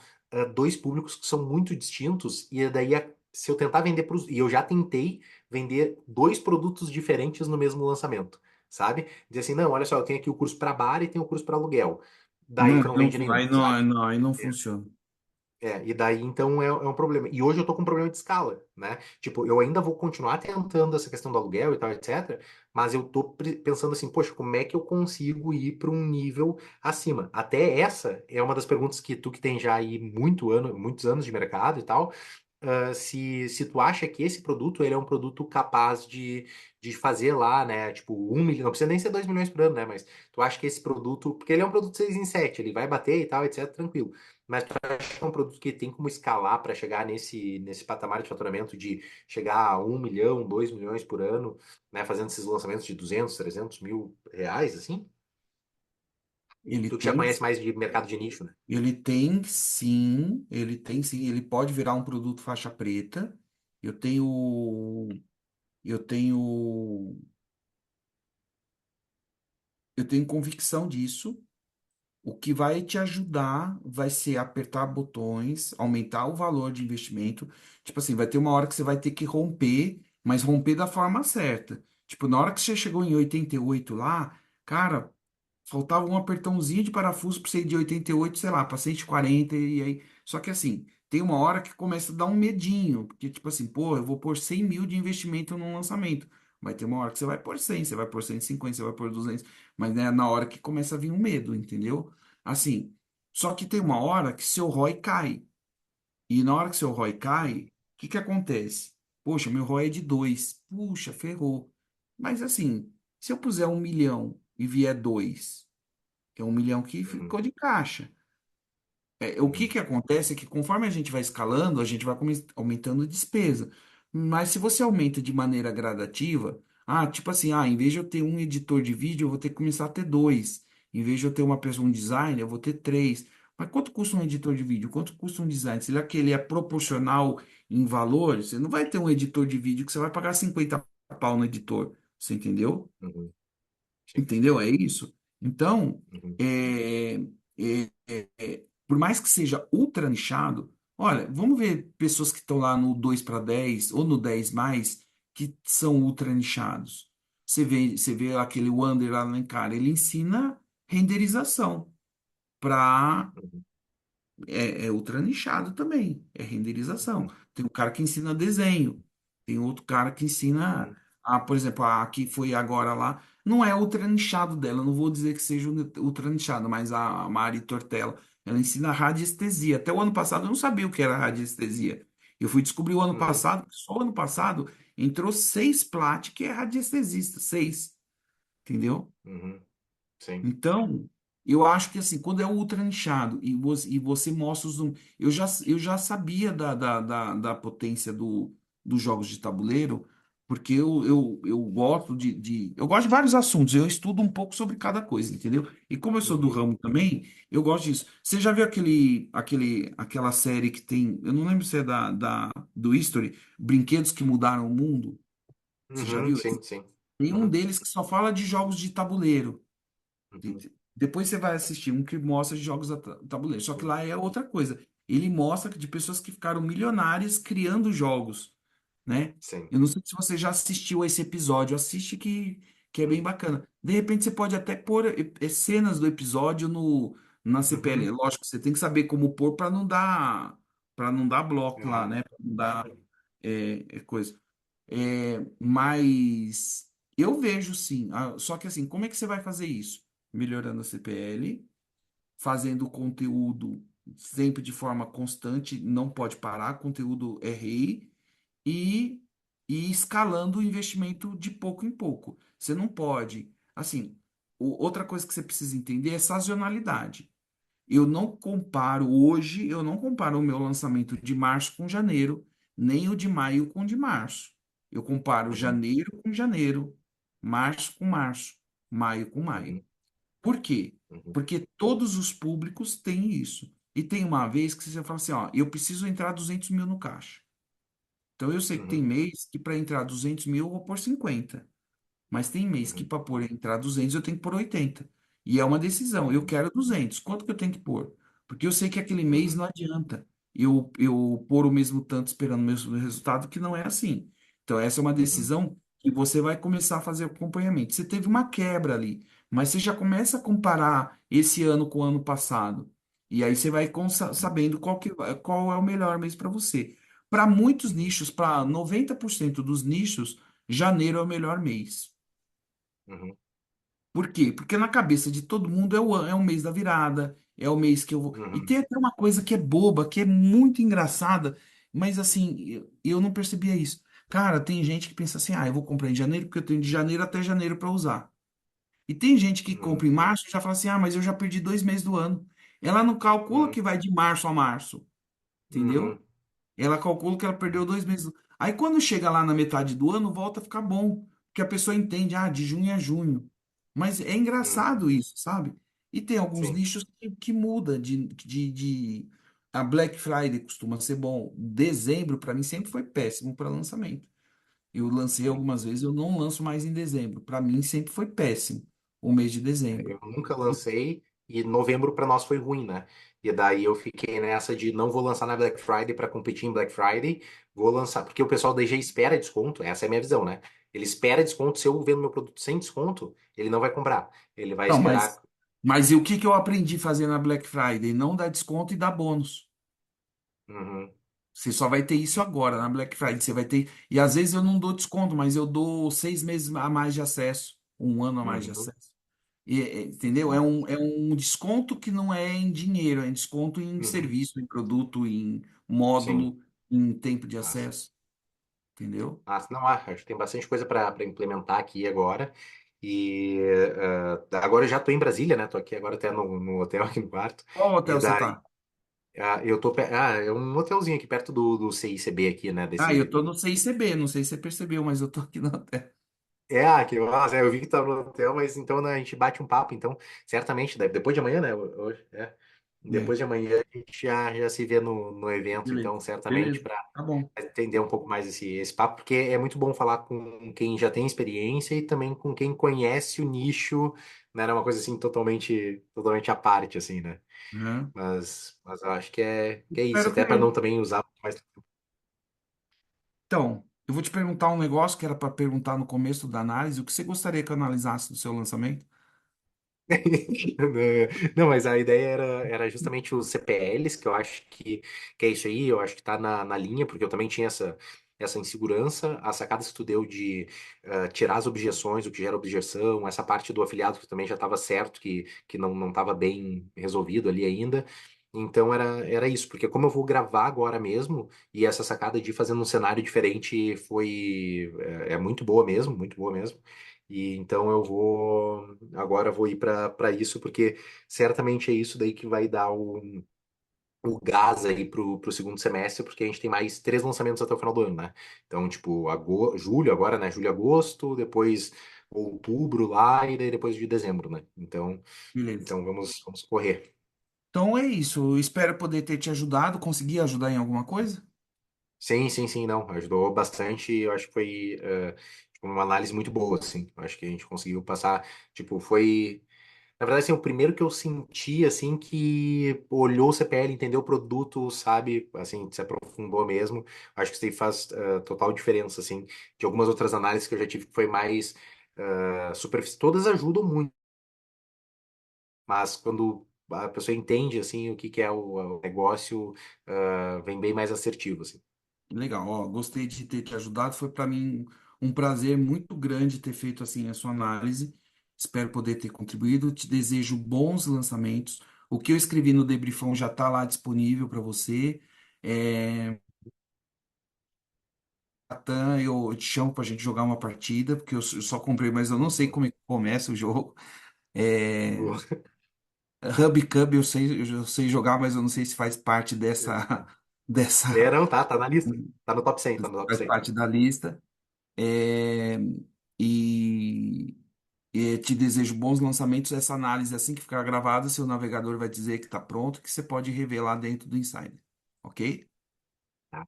dois públicos que são muito distintos, e daí se eu tentar vender para os. E eu já tentei vender dois produtos diferentes no mesmo lançamento, sabe? Dizer assim, não, olha só, eu tenho aqui o curso para bar e tenho o curso para aluguel. Daí Não, tu não vende nenhum, sabe? aí não funciona. E daí então é um problema. E hoje eu tô com um problema de escala, né? Tipo, eu ainda vou continuar tentando essa questão do aluguel e tal, etc. Mas eu tô pensando assim, poxa, como é que eu consigo ir para um nível acima? Até essa é uma das perguntas que tu que tem já aí muitos anos de mercado e tal, se tu acha que esse produto ele é um produto capaz de fazer lá, né? Tipo, 1 milhão, não precisa nem ser 2 milhões por ano, né? Mas tu acha que esse produto, porque ele é um produto 6 em 7, ele vai bater e tal, etc, tranquilo. Mas tu acha que é um produto que tem como escalar para chegar nesse patamar de faturamento de chegar a 1 milhão, 2 milhões por ano, né? Fazendo esses lançamentos de 200, 300 mil reais, assim? Ele Tu que já tem, conhece mais de mercado de nicho, né? ele pode virar um produto faixa preta. Eu tenho, eu tenho, eu tenho convicção disso. O que vai te ajudar vai ser apertar botões, aumentar o valor de investimento. Tipo assim, vai ter uma hora que você vai ter que romper, mas romper da forma certa. Tipo, na hora que você chegou em 88 lá, cara, faltava um apertãozinho de parafuso para você ir de 88, sei lá, para 140 e aí. Só que assim, tem uma hora que começa a dar um medinho, porque tipo assim, pô, eu vou pôr 100 mil de investimento num lançamento. Vai ter uma hora que você vai pôr 100, você vai pôr 150, você vai pôr 200, mas né, na hora que começa a vir um medo, entendeu? Assim, só que tem uma hora que seu ROI cai. E na hora que seu ROI cai, o que que acontece? Poxa, meu ROI é de 2. Puxa, ferrou. Mas assim, se eu puser 1 milhão e vier 2, é 1 milhão que Uhum, ficou de caixa. O que uhum, que acontece é que conforme a gente vai escalando, a gente vai aumentando a despesa. Mas se você aumenta de maneira gradativa, tipo assim, em vez de eu ter um editor de vídeo, eu vou ter que começar a ter dois. Em vez de eu ter uma pessoa, um designer, eu vou ter três. Mas quanto custa um editor de vídeo? Quanto custa um design? Será que ele é proporcional em valor? Você não vai ter um editor de vídeo que você vai pagar 50 pau no editor. Você entendeu? uhum. Sim. Entendeu? É isso. Então, Uhum, é, por mais que seja ultra nichado, olha, vamos ver pessoas que estão lá no 2 para 10 ou no 10 mais que são ultra nichados. Você vê aquele Wander Alencar, ele ensina renderização para uhum, é ultra nichado também, é renderização. uhum, Tem um cara que ensina desenho, tem outro cara que ensina, uhum, por exemplo, a que foi agora lá, não é ultra nichado dela, não vou dizer que seja ultra nichado, mas a Mari Tortella, ela ensina radiestesia. Até o ano passado eu não sabia o que era radiestesia. Eu fui descobrir o ano uhum, passado, só o ano passado entrou 6 Plat que é radiestesista, 6, entendeu? uhum. Sim. Então, eu acho que assim, quando é ultra nichado e você mostra os números. Eu já sabia da potência dos jogos de tabuleiro, porque eu gosto eu gosto de vários assuntos, eu estudo um pouco sobre cada coisa, entendeu? E como eu sou do Uhum, ramo também, eu gosto disso. Você já viu aquela série que tem, eu não lembro se é do History, Brinquedos que Mudaram o Mundo? Você já viu? sim, sim. Tem um Uhum, deles que só fala de jogos de tabuleiro. uhum, Depois você vai assistir um que mostra de jogos a tabuleiro. Só que uhum. lá é outra coisa. Ele mostra que de pessoas que ficaram milionárias criando jogos, né? Sim. Eu não sei se você já assistiu a esse episódio. Assiste que é bem Uhum, bacana. De repente você pode até pôr cenas do episódio na CPL. uhum, Lógico, você tem que saber como pôr para não dar bloco lá, uhum, né? Para não dar coisa. Mas eu vejo sim. Só que assim, como é que você vai fazer isso? Melhorando a CPL, fazendo conteúdo sempre de forma constante, não pode parar, conteúdo é rei, e, e escalando o investimento de pouco em pouco. Você não pode. Assim, outra coisa que você precisa entender é sazonalidade. Eu não comparo o meu lançamento de março com janeiro, nem o de maio com o de março. Eu comparo uhum, janeiro com janeiro, março com março, maio com maio. uhum, Por quê? uhum, Porque todos os públicos têm isso. E tem uma vez que você fala assim, ó, eu preciso entrar 200 mil no caixa. Então eu sei que tem Uhum, mês que para entrar 200 mil eu vou pôr 50. Mas tem mês que uhum, para pôr entrar 200 eu tenho que pôr 80. E é uma decisão. Eu uhum, quero 200. Quanto que eu tenho que pôr? Porque eu sei que aquele mês uhum, não adianta eu pôr o mesmo tanto esperando o mesmo resultado, que não é assim. Então, essa é uma uhum, decisão que você vai começar a fazer acompanhamento. Você teve uma quebra ali, mas você já começa a comparar esse ano com o ano passado. E aí você vai sabendo qual é o melhor mês para você. Para muitos nichos, para 90% dos nichos, janeiro é o melhor mês. uhum, Por quê? Porque na cabeça de todo mundo é o mês da virada, é o mês que eu vou. E uhum, tem até uma coisa que é boba, que é muito engraçada, mas assim, eu não percebia isso. Cara, tem gente que pensa assim: ah, eu vou comprar em janeiro porque eu tenho de janeiro até janeiro para usar. E tem gente que uhum, compra em março e já fala assim: ah, mas eu já perdi 2 meses do ano. Ela não calcula uhum, que vai de março a março, entendeu? uhum, Ela calcula que ela perdeu 2 meses. Aí quando chega lá na metade do ano, volta a ficar bom. Porque a pessoa entende, ah, de junho a junho. Mas é uhum. engraçado isso, sabe? E tem alguns Sim. nichos que muda A Black Friday costuma ser bom. Dezembro, para mim, sempre foi péssimo para lançamento. Eu lancei Sim. algumas vezes, eu não lanço mais em dezembro. Para mim, sempre foi péssimo o mês de dezembro. Eu nunca lancei e novembro para nós foi ruim, né? E daí eu fiquei nessa de não vou lançar na Black Friday para competir em Black Friday, vou lançar, porque o pessoal daí já espera desconto, essa é a minha visão, né? Ele espera desconto, se eu vendo meu produto sem desconto, ele não vai comprar. Ele vai Não, esperar. mas e o que que eu aprendi a fazer na Black Friday? Não dar desconto e dar bônus. Uhum, Você só vai ter isso agora na Black Friday. Você vai ter. E às vezes eu não dou desconto, mas eu dou 6 meses a mais de acesso, um ano a mais de uhum, acesso. Entendeu? É tá, um, é um desconto que não é em dinheiro, é desconto em uhum, serviço, em produto, em sim. módulo, em tempo de Massa. acesso. Entendeu? Não, acho que tem bastante coisa para implementar aqui agora. E agora eu já tô em Brasília, né? Tô aqui agora até no hotel aqui no quarto. Qual E hotel você daí tá? é um hotelzinho aqui perto do CICB aqui, né? Ah, eu Desse. tô no CICB, não sei se você percebeu, mas eu tô aqui no hotel. Que nossa, eu vi que tava no hotel, mas então né, a gente bate um papo, então, certamente, depois de amanhã, né? Hoje, É, depois de amanhã a gente já se vê no evento, beleza. então, certamente, Beleza, para tá bom. entender um pouco mais esse papo, porque é muito bom falar com quem já tem experiência e também com quem conhece o nicho, né? Era uma coisa assim totalmente à parte, assim, né? Uhum. Mas eu acho que é isso, Espero até para que. não também usar mais. Então, eu vou te perguntar um negócio que era para perguntar no começo da análise. O que você gostaria que eu analisasse do seu lançamento? Não, mas a ideia era justamente os CPLs, que eu acho que é isso aí, eu acho que tá na linha, porque eu também tinha essa insegurança, as sacadas que tu deu de tirar as objeções, o que gera objeção, essa parte do afiliado que também já estava certo, que não estava bem resolvido ali ainda. Então era isso, porque como eu vou gravar agora mesmo, e essa sacada de fazer um cenário diferente é muito boa mesmo, muito boa mesmo. E então agora eu vou ir para isso, porque certamente é isso daí que vai dar o gás aí pro segundo semestre, porque a gente tem mais 3 lançamentos até o final do ano, né? Então, tipo, julho agora, né? Julho, agosto, depois outubro lá e daí depois de dezembro, né? Então, Beleza. então vamos correr. Então é isso. Eu espero poder ter te ajudado. Consegui ajudar em alguma coisa? Sim, sim, sim, não. Ajudou bastante. Eu acho que foi tipo, uma análise muito boa, assim. Eu acho que a gente conseguiu passar. Tipo, foi. Na verdade, assim, o primeiro que eu senti, assim, que olhou o CPL, entendeu o produto, sabe, assim, se aprofundou mesmo. Acho que isso aí faz total diferença, assim, de algumas outras análises que eu já tive que foi mais superficial. Todas ajudam muito, mas quando a pessoa entende, assim, o que que é o negócio, vem bem mais assertivo, assim. Legal. Ó, gostei de ter te ajudado. Foi para mim um prazer muito grande ter feito assim a sua análise. Espero poder ter contribuído. Te desejo bons lançamentos. O que eu escrevi no debriefão já está lá disponível para você. É, Natan, eu te chamo para a gente jogar uma partida, porque eu só comprei, mas eu não sei como é que começa o jogo. É, Hub Cub eu sei jogar, mas eu não sei se faz parte dessa, Não, tá na lista. Tá no top 100, tá no top faz 100. parte da lista. É, e, e te desejo bons lançamentos. Essa análise, assim que ficar gravada, seu navegador vai dizer que está pronto, que você pode rever lá dentro do Insider. Ok? Tá?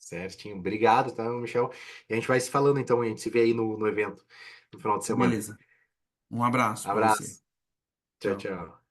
Certinho. Obrigado, tá, Michel? E a gente vai se falando então, a gente se vê aí no evento no final de semana. Beleza. Um abraço para você. Abraço. Tchau, Tchau. tchau.